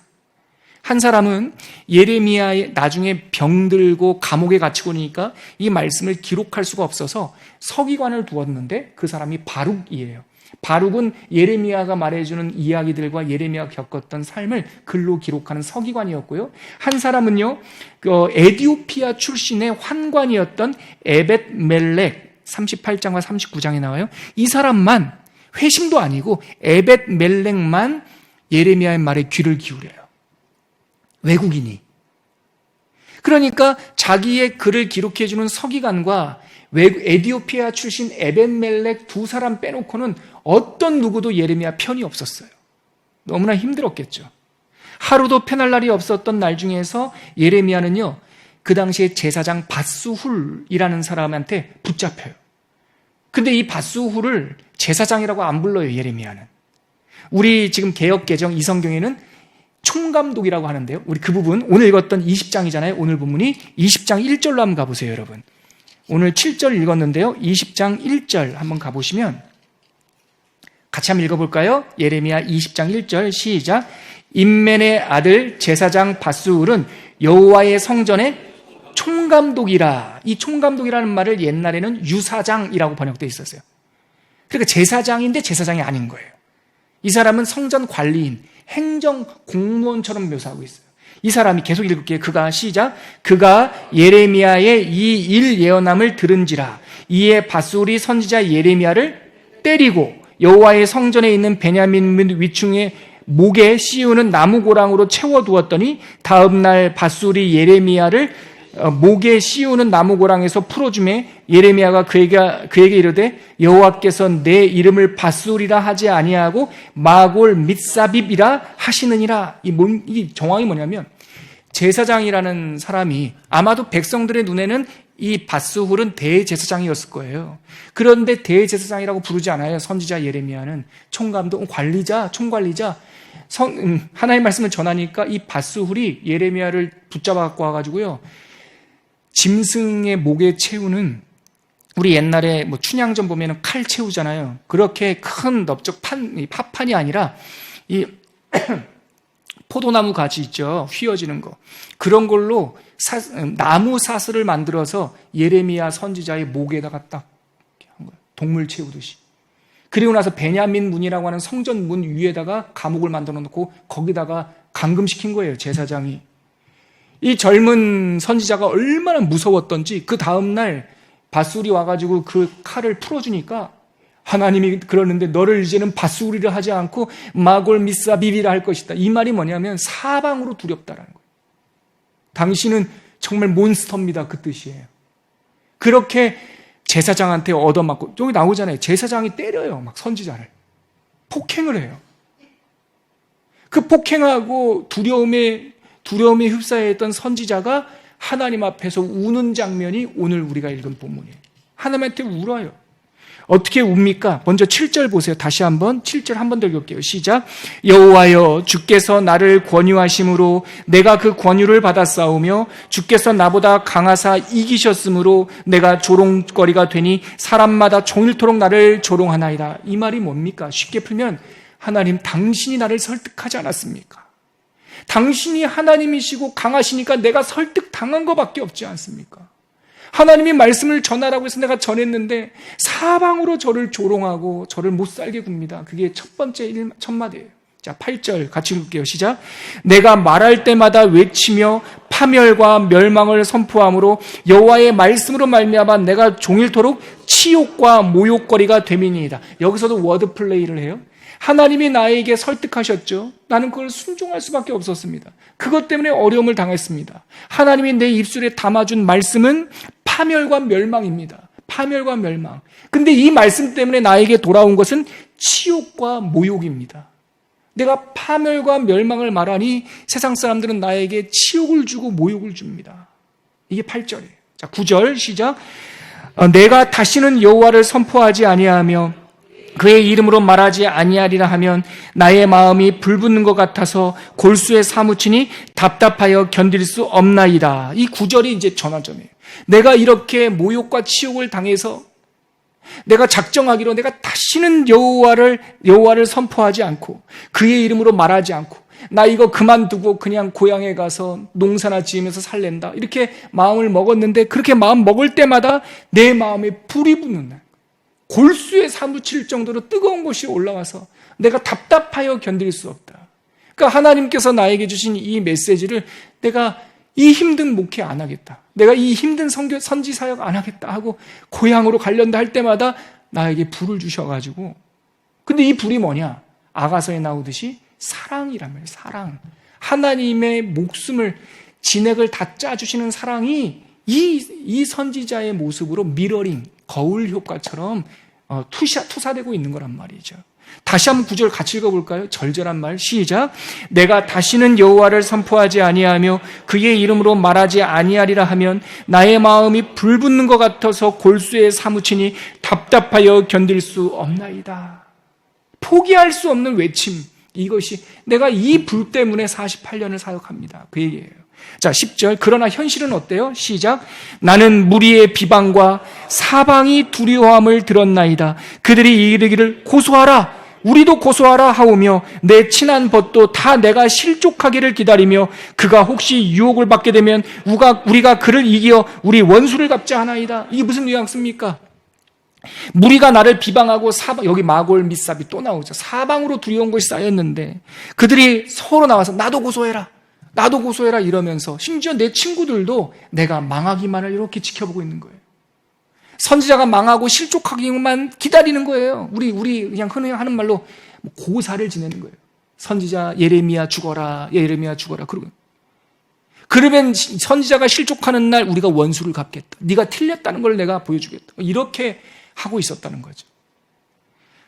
한 사람은 예레미야의 나중에 병들고 감옥에 갇히고 나니까 이 말씀을 기록할 수가 없어서 서기관을 두었는데 그 사람이 바룩이에요. 바룩은 예레미야가 말해주는 이야기들과 예레미야가 겪었던 삶을 글로 기록하는 서기관이었고요. 한 사람은요, 에디오피아 출신의 환관이었던 에벳멜렉, 38장과 39장에 나와요. 이 사람만, 회심도 아니고 에벳멜렉만 예레미야의 말에 귀를 기울여요. 외국인이. 그러니까 자기의 글을 기록해주는 서기관과 에디오피아 출신 에벳멜렉 2사람 빼놓고는 어떤 누구도 예레미야 편이 없었어요. 너무나 힘들었겠죠. 하루도 편할 날이 없었던 날 중에서 예레미야는요, 그 당시에 제사장 밧수훌이라는 사람한테 붙잡혀요. 근데 이 밧수훌을 제사장이라고 안 불러요, 예레미야는. 우리 지금 개역개정 이성경에는 총감독이라고 하는데요. 우리 그 부분, 오늘 읽었던 20장이잖아요. 오늘 본문이 20장 1절로 한번 가보세요, 여러분. 오늘 7절 읽었는데요. 20장 1절 한번 가보시면 같이 한번 읽어볼까요? 예레미야 20장 1절 시작. 임멘의 아들 제사장 밧수울은 여호와의 성전의 총감독이라. 이 총감독이라는 말을 옛날에는 유사장이라고 번역되어 있었어요. 그러니까 제사장인데 제사장이 아닌 거예요. 이 사람은 성전 관리인, 행정 공무원처럼 묘사하고 있어요. 이 사람이 계속 읽을게요. 그가 시작. 그가 예레미야의 이 일 예언함을 들은지라. 이에 밧수울이 선지자 예레미야를 때리고 여호와의 성전에 있는 베냐민 위층의 목에 씌우는 나무 고랑으로 채워두었더니 다음 날 밧수울이 예레미야를 목에 씌우는 나무 고랑에서 풀어주매 예레미야가 그에게 이르되 여호와께서 내 이름을 밧수울이라 하지 아니하고 마골 밋사빕이라 하시느니라. 이 정황이 뭐냐면 제사장이라는 사람이 아마도 백성들의 눈에는 이 밧수울은 대제사장이었을 거예요. 그런데 대제사장이라고 부르지 않아요. 선지자 예레미야는 총감독, 관리자, 총관리자. 하나님의 말씀을 전하니까 이 밧수울이 예레미야를 붙잡아 갖고 와가지고요, 짐승의 목에 채우는, 우리 옛날에 뭐 춘향전 보면은 칼 채우잖아요. 그렇게 큰 넓적 파판이 아니라 이 포도나무 가지 있죠. 휘어지는 거. 그런 걸로 나무 사슬을 만들어서 예레미야 선지자의 목에다가 딱 한 거예요. 동물 채우듯이. 그리고 나서 베냐민 문이라고 하는 성전 문 위에다가 감옥을 만들어 놓고 거기다가 감금시킨 거예요, 제사장이. 이 젊은 선지자가 얼마나 무서웠던지 그 다음날 밧수울이 와가지고 그 칼을 풀어주니까 하나님이 그러는데 너를 이제는 밧수울이라 하지 않고 마골 밋사빕이라 할 것이다. 이 말이 뭐냐면 사방으로 두렵다라는 거예요. 당신은 정말 몬스터입니다. 그 뜻이에요. 그렇게 제사장한테 얻어맞고, 여기 나오잖아요. 제사장이 때려요. 막 선지자를. 폭행을 해요. 그 폭행하고 두려움에 휩싸여있던 선지자가 하나님 앞에서 우는 장면이 오늘 우리가 읽은 본문이에요. 하나님한테 울어요. 어떻게 웁니까? 먼저 7절 보세요. 다시 한번 7절 한 번 더 읽을게요. 시작. 여호와여, 주께서 나를 권유하심으로 내가 그 권유를 받았사오며 주께서 나보다 강하사 이기셨으므로 내가 조롱거리가 되니 사람마다 종일토록 나를 조롱하나이다. 이 말이 뭡니까? 쉽게 풀면 하나님, 당신이 나를 설득하지 않았습니까? 당신이 하나님이시고 강하시니까 내가 설득당한 것밖에 없지 않습니까? 하나님이 말씀을 전하라고 해서 내가 전했는데 사방으로 저를 조롱하고 저를 못살게 굽니다. 그게 첫 번째 첫 마디예요. 자, 8절 같이 읽을게요. 시작. 내가 말할 때마다 외치며 파멸과 멸망을 선포함으로 여호와의 말씀으로 말미암아 내가 종일토록 치욕과 모욕거리가 됨이니이다. 여기서도 워드 플레이를 해요. 하나님이 나에게 설득하셨죠. 나는 그걸 순종할 수밖에 없었습니다. 그것 때문에 어려움을 당했습니다. 하나님이 내 입술에 담아준 말씀은 파멸과 멸망입니다. 파멸과 멸망. 근데 이 말씀 때문에 나에게 돌아온 것은 치욕과 모욕입니다. 내가 파멸과 멸망을 말하니 세상 사람들은 나에게 치욕을 주고 모욕을 줍니다. 이게 8절이에요. 자, 9절 시작. 내가 다시는 여호와를 선포하지 아니하며 그의 이름으로 말하지 아니하리라 하면 나의 마음이 불붙는 것 같아서 골수에 사무치니 답답하여 견딜 수 없나이다. 이 9절이 이제 전환점이에요. 내가 이렇게 모욕과 치욕을 당해서 내가 작정하기로 내가 다시는 여호와를 선포하지 않고 그의 이름으로 말하지 않고 나 이거 그만두고 그냥 고향에 가서 농사나 지으면서 살랜다 이렇게 마음을 먹었는데, 그렇게 마음 먹을 때마다 내 마음에 불이 붙는 날, 골수에 사무칠 정도로 뜨거운 것이 올라와서 내가 답답하여 견딜 수 없다. 그러니까 하나님께서 나에게 주신 이 메시지를 내가 이 힘든 목회 안 하겠다, 내가 이 힘든 선지 사역 안 하겠다 하고 고향으로 가련다 할 때마다 나에게 불을 주셔가지고, 근데 이 불이 뭐냐? 아가서에 나오듯이 사랑이라면 사랑, 하나님의 목숨을 진액을 다 짜주시는 사랑이 이 선지자의 모습으로 미러링, 거울 효과처럼 투사되고 있는 거란 말이죠. 다시 한번 9절 같이 읽어볼까요? 절절한 말 시작. 내가 다시는 여호와를 선포하지 아니하며 그의 이름으로 말하지 아니하리라 하면 나의 마음이 불붙는 것 같아서 골수에 사무치니 답답하여 견딜 수 없나이다. 포기할 수 없는 외침, 이것이 내가 이 불 때문에 48년을 사역합니다, 그 얘기예요. 자, 10절. 그러나 현실은 어때요? 시작. 나는 무리의 비방과 사방이 두려워함을 들었나이다. 그들이 이르기를 고소하라, 우리도 고소하라 하오며 내 친한 벗도 다 내가 실족하기를 기다리며 그가 혹시 유혹을 받게 되면 우리가 그를 이기어 우리 원수를 갚자 하나이다. 이게 무슨 뉘앙스입니까? 무리가 나를 비방하고 여기 마골 미삽이 또 나오죠. 사방으로 두려운 것이 쌓였는데 그들이 서로 나와서 나도 고소해라, 나도 고소해라 이러면서 심지어 내 친구들도 내가 망하기만을 이렇게 지켜보고 있는 거예요. 선지자가 망하고 실족하기만 기다리는 거예요. 우리 그냥 흔히 하는 말로 고사를 지내는 거예요. 선지자 예레미야 죽어라, 예레미야 죽어라. 그러면 선지자가 실족하는 날 우리가 원수를 갚겠다, 네가 틀렸다는 걸 내가 보여주겠다, 이렇게 하고 있었다는 거죠.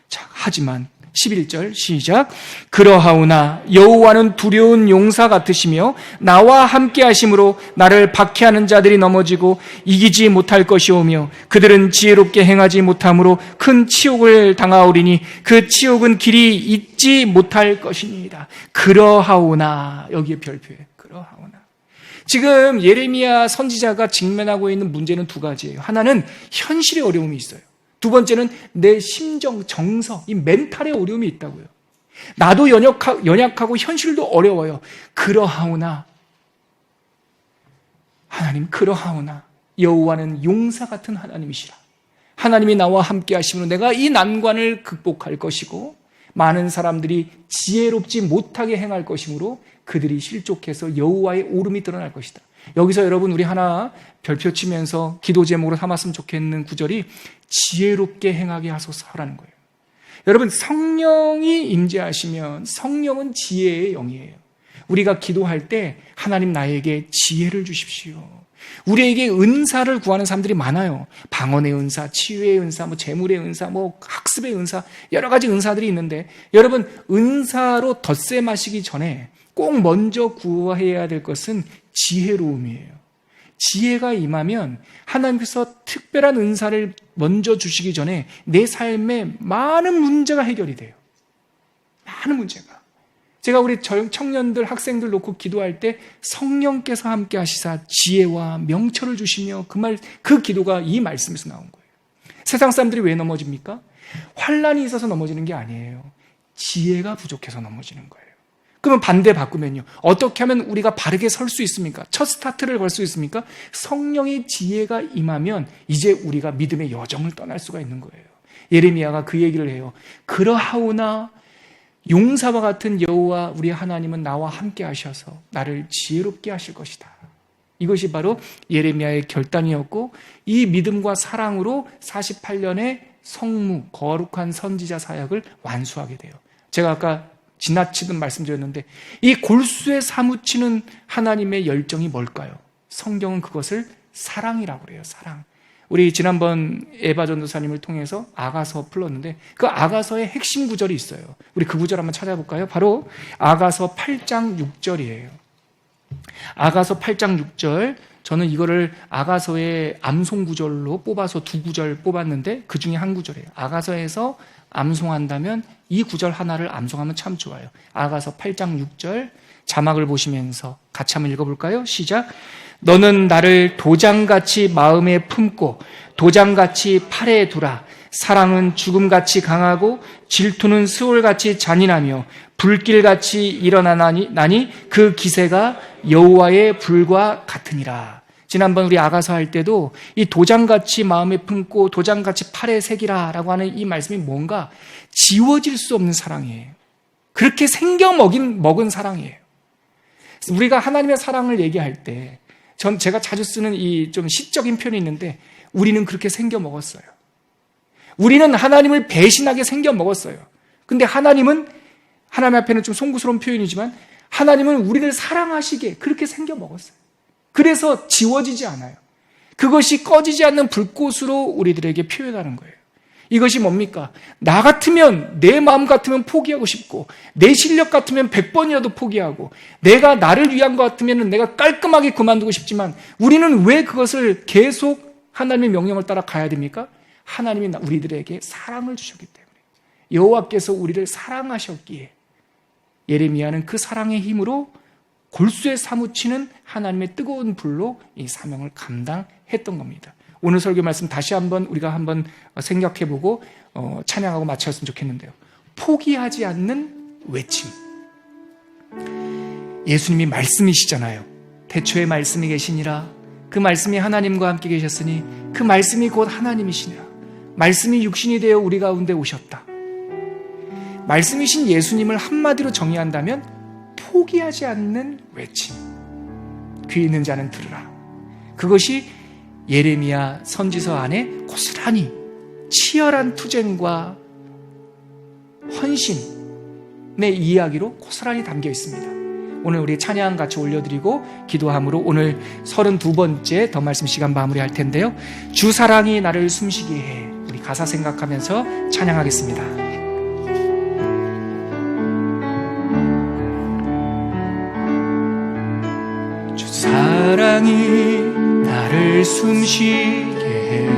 자, 하지만 11절 시작. 그러하오나 여호와는 두려운 용사 같으시며 나와 함께 하심으로 나를 박해하는 자들이 넘어지고 이기지 못할 것이오며 그들은 지혜롭게 행하지 못함으로 큰 치욕을 당하오리니 그 치욕은 길이 잊지 못할 것이니이다. 그러하오나, 여기에 별표예요. 그러하오나. 지금 예레미야 선지자가 직면하고 있는 문제는 두 가지예요. 하나는 현실의 어려움이 있어요. 두 번째는 내 심정, 정서, 이 멘탈의 어려움이 있다고요. 나도 연약하고 현실도 어려워요. 그러하오나, 하나님 그러하오나 여호와는 용사 같은 하나님이시라. 하나님이 나와 함께 하심으로 내가 이 난관을 극복할 것이고 많은 사람들이 지혜롭지 못하게 행할 것이므로 그들이 실족해서 여호와의 오름이 드러날 것이다. 여기서 여러분 우리 하나 별표 치면서 기도 제목으로 삼았으면 좋겠는 구절이 지혜롭게 행하게 하소서라는 거예요. 여러분, 성령이 임재하시면 성령은 지혜의 영이에요. 우리가 기도할 때 하나님 나에게 지혜를 주십시오. 우리에게 은사를 구하는 사람들이 많아요. 방언의 은사, 치유의 은사, 재물의 은사, 학습의 은사, 여러 가지 은사들이 있는데 여러분, 은사로 덧새 마시기 전에 꼭 먼저 구해야 될 것은 지혜로움이에요. 지혜가 임하면 하나님께서 특별한 은사를 먼저 주시기 전에 내 삶에 많은 문제가 해결이 돼요. 많은 문제가. 제가 우리 청년들, 학생들 놓고 기도할 때 성령께서 함께 하시사 지혜와 명철을 주시며 그 기도가 이 말씀에서 나온 거예요. 세상 사람들이 왜 넘어집니까? 환난이 있어서 넘어지는 게 아니에요. 지혜가 부족해서 넘어지는 거예요. 그러면 반대 바꾸면요, 어떻게 하면 우리가 바르게 설 수 있습니까? 첫 스타트를 걸 수 있습니까? 성령의 지혜가 임하면 이제 우리가 믿음의 여정을 떠날 수가 있는 거예요. 예레미야가 그 얘기를 해요. 그러하오나 용사와 같은 여호와 우리 하나님은 나와 함께 하셔서 나를 지혜롭게 하실 것이다. 이것이 바로 예레미야의 결단이었고 이 믿음과 사랑으로 48년의 성무, 거룩한 선지자 사역을 완수하게 돼요. 제가 아까 지나치듯 말씀드렸는데 이 골수에 사무치는 하나님의 열정이 뭘까요? 성경은 그것을 사랑이라고 그래요. 사랑. 우리 지난번 에바 전도사님을 통해서 아가서 풀었는데 그 아가서의 핵심 구절이 있어요. 우리 그 구절 한번 찾아볼까요? 바로 아가서 8장 6절이에요. 아가서 8장 6절, 저는 이거를 아가서의 암송 구절로 뽑아서 두 구절 뽑았는데 그 중에 한 구절이에요. 아가서에서 암송한다면 이 구절 하나를 암송하면 참 좋아요. 아가서 8장 6절 자막을 보시면서 같이 한번 읽어볼까요? 시작. 너는 나를 도장같이 마음에 품고 도장같이 팔에 두라. 사랑은 죽음같이 강하고 질투는 수월같이 잔인하며 불길같이 일어나나니 그 기세가 여호와의 불과 같으니라. 지난번 우리 아가서 할 때도 이 도장같이 마음에 품고 도장같이 팔에 새기라 라고 하는 이 말씀이 뭔가 지워질 수 없는 사랑이에요. 그렇게 생겨 먹은 사랑이에요. 우리가 하나님의 사랑을 얘기할 때 제가 자주 쓰는 이 좀 시적인 표현이 있는데 우리는 그렇게 생겨 먹었어요. 우리는 하나님을 배신하게 생겨 먹었어요. 근데 하나님 앞에는 좀 송구스러운 표현이지만 하나님은 우리를 사랑하시게 그렇게 생겨 먹었어요. 그래서 지워지지 않아요. 그것이 꺼지지 않는 불꽃으로 우리들에게 표현하는 거예요. 이것이 뭡니까? 나 같으면, 내 마음 같으면 포기하고 싶고, 내 실력 같으면 100번이라도 포기하고, 내가 나를 위한 것 같으면 내가 깔끔하게 그만두고 싶지만, 우리는 왜 그것을 계속 하나님의 명령을 따라 가야 됩니까? 하나님이 우리들에게 사랑을 주셨기 때문에. 여호와께서 우리를 사랑하셨기에, 예레미야는 그 사랑의 힘으로 골수에 사무치는 하나님의 뜨거운 불로 이 사명을 감당했던 겁니다. 오늘 설교 말씀 다시 한번 우리가 한번 생각해보고 찬양하고 마쳤으면 좋겠는데요. 포기하지 않는 외침. 예수님이 말씀이시잖아요. 태초에 말씀이 계시니라. 그 말씀이 하나님과 함께 계셨으니 그 말씀이 곧 하나님이시니라. 말씀이 육신이 되어 우리 가운데 오셨다. 말씀이신 예수님을 한마디로 정의한다면 포기하지 않는 외침. 귀 있는 자는 들으라. 그것이 예레미야 선지서 안에 고스란히 치열한 투쟁과 헌신의 이야기로 고스란히 담겨 있습니다. 오늘 우리 찬양 같이 올려드리고 기도함으로 오늘 32번째 더 말씀 시간 마무리할 텐데요. 주 사랑이 나를 숨쉬게 해. 우리 가사 생각하면서 찬양하겠습니다. 주 사랑이 나를 숨쉬게 해.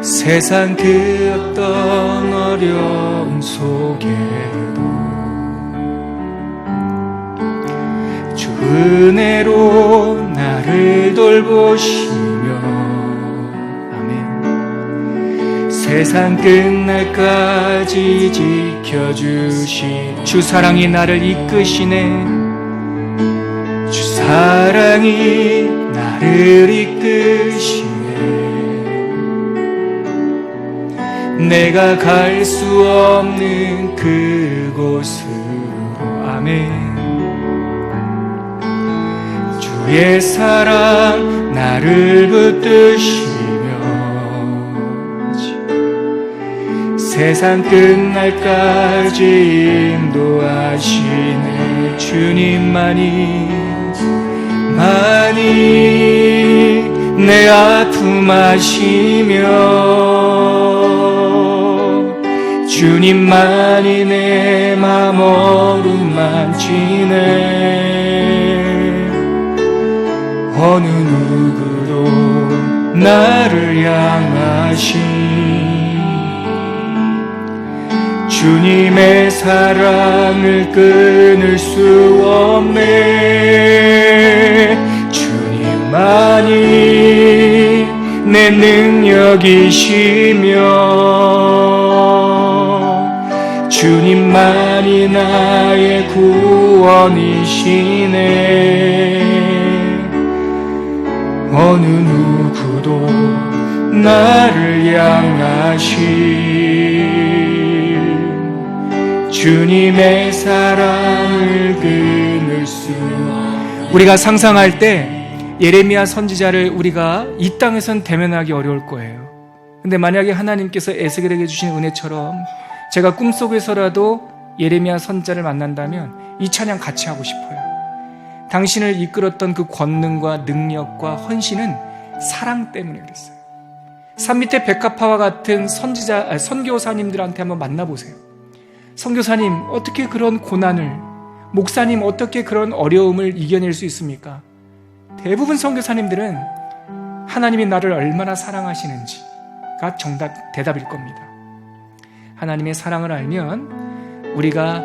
세상 그 어떤 어려움 속에도 주 은혜로 나를 돌보시며 아멘. 세상 끝날까지 지켜주시 주 사랑이 나를 이끄시네. 사랑이 나를 이끄시네. 내가 갈 수 없는 그곳으로 아멘. 주의 사랑 나를 붙드시며 세상 끝날까지 인도하시네. 주님만이 내 아픔 아시며 주님만이 내 맘 어루만지네. 어느 누구도 나를 향하신 주님의 사랑을 끊을 수 없네. 주님만이 내 능력이시며 주님만이 나의 구원이시네. 어느 누구도 나를 향하신 주님의 사랑을 끊을 수. 우리가 상상할 때 예레미야 선지자를 우리가 이 땅에선 대면하기 어려울 거예요. 근데 만약에 하나님께서 에스겔에게 주신 은혜처럼 제가 꿈속에서라도 예레미야 선지자를 만난다면 이 찬양 같이 하고 싶어요. 당신을 이끌었던 그 권능과 능력과 헌신은 사랑 때문에 그랬어요. 산 밑에 백합화와 같은 선교사님들한테 한번 만나보세요. 선교사님, 어떻게 그런 고난을, 목사님, 어떻게 그런 어려움을 이겨낼 수 있습니까? 대부분 선교사님들은 하나님이 나를 얼마나 사랑하시는지가 대답일 겁니다. 하나님의 사랑을 알면 우리가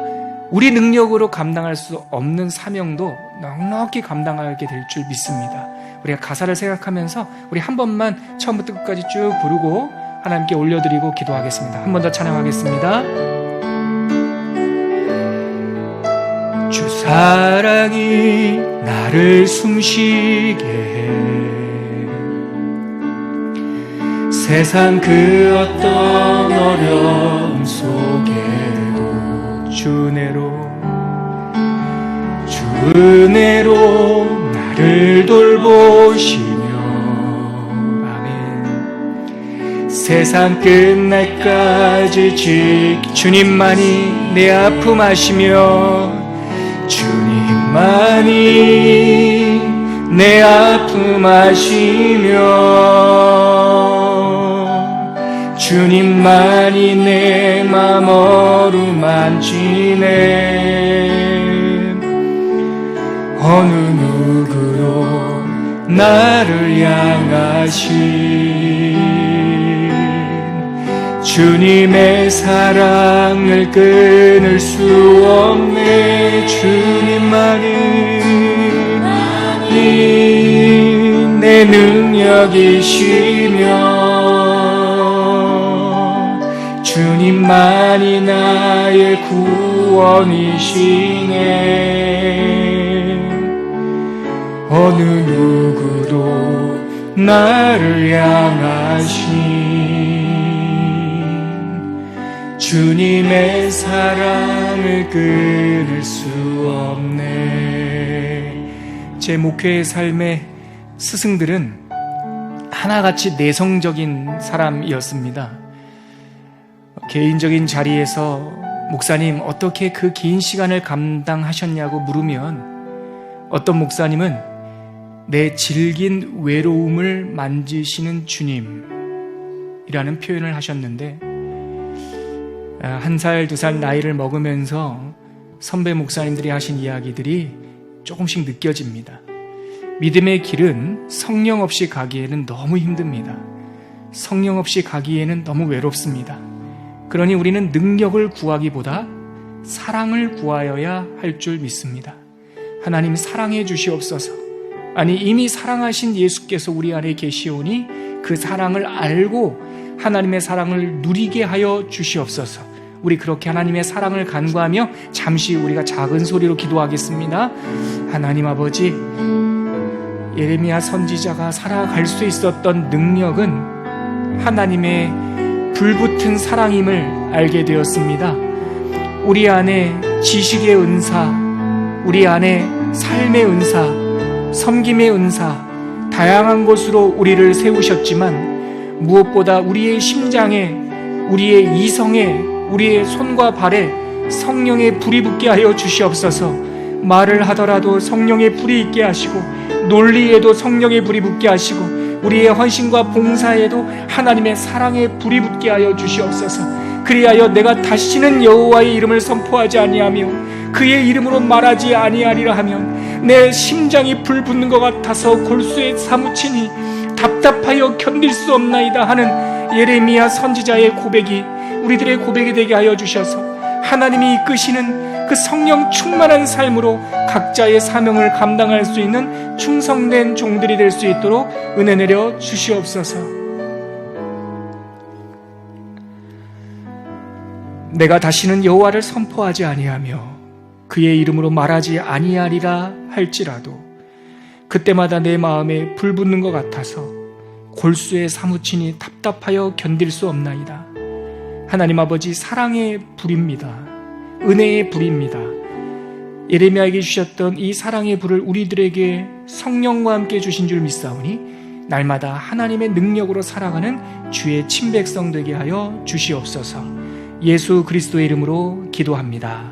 우리 능력으로 감당할 수 없는 사명도 넉넉히 감당하게 될 줄 믿습니다. 우리가 가사를 생각하면서 우리 한 번만 처음부터 끝까지 쭉 부르고 하나님께 올려드리고 기도하겠습니다. 한 번 더 찬양하겠습니다. 주 사랑이 나를 숨쉬게 해 세상 그 어떤 어려움 속에도 주 은혜로 나를 돌보시며 아멘. 세상 끝날까지 주님만이 내 아픔 아시며 주님만이 내 아픔 아시며 주님만이 내 맘 어루만지네. 어느 누구도 나를 향하신 주님의 사랑을 끊을 수 없네. 주님만이 내 능력이시며 주님만이 나의 구원이시네. 어느 누구도 나를 향하신 주님의 사랑을 끊을 수 없네. 제 목회의 삶의 스승들은 하나같이 내성적인 사람이었습니다. 개인적인 자리에서 목사님 어떻게 그 긴 시간을 감당하셨냐고 물으면 어떤 목사님은 내 질긴 외로움을 만지시는 주님이라는 표현을 하셨는데, 1살, 2살 나이를 먹으면서 선배 목사님들이 하신 이야기들이 조금씩 느껴집니다. 믿음의 길은 성령 없이 가기에는 너무 힘듭니다. 성령 없이 가기에는 너무 외롭습니다. 그러니 우리는 능력을 구하기보다 사랑을 구하여야 할 줄 믿습니다. 하나님 사랑해 주시옵소서. 아니, 이미 사랑하신 예수께서 우리 안에 계시오니 그 사랑을 알고 하나님의 사랑을 누리게 하여 주시옵소서. 우리 그렇게 하나님의 사랑을 간구하며 잠시 우리가 작은 소리로 기도하겠습니다. 하나님 아버지, 예레미야 선지자가 살아갈 수 있었던 능력은 하나님의 불붙은 사랑임을 알게 되었습니다. 우리 안에 지식의 은사, 우리 안에 삶의 은사, 섬김의 은사, 다양한 곳으로 우리를 세우셨지만 무엇보다 우리의 심장에, 우리의 이성에, 우리의 손과 발에 성령의 불이 붙게 하여 주시옵소서. 말을 하더라도 성령의 불이 있게 하시고, 논리에도 성령의 불이 붙게 하시고, 우리의 헌신과 봉사에도 하나님의 사랑의 불이 붙게 하여 주시옵소서. 그리하여 내가 다시는 여호와의 이름을 선포하지 아니하며 그의 이름으로 말하지 아니하리라 하면 내 심장이 불붙는 것 같아서 골수에 사무치니 답답하여 견딜 수 없나이다 하는 예레미야 선지자의 고백이 우리들의 고백이 되게 하여 주셔서 하나님이 이끄시는 그 성령 충만한 삶으로 각자의 사명을 감당할 수 있는 충성된 종들이 될 수 있도록 은혜 내려 주시옵소서. 내가 다시는 여호와를 선포하지 아니하며 그의 이름으로 말하지 아니하리라 할지라도 그때마다 내 마음에 불붙는 것 같아서 골수에 사무치니 답답하여 견딜 수 없나이다. 하나님 아버지, 사랑의 불입니다. 은혜의 불입니다. 예레미야에게 주셨던 이 사랑의 불을 우리들에게 성령과 함께 주신 줄 믿사오니 날마다 하나님의 능력으로 살아가는 주의 친백성 되게 하여 주시옵소서. 예수 그리스도의 이름으로 기도합니다.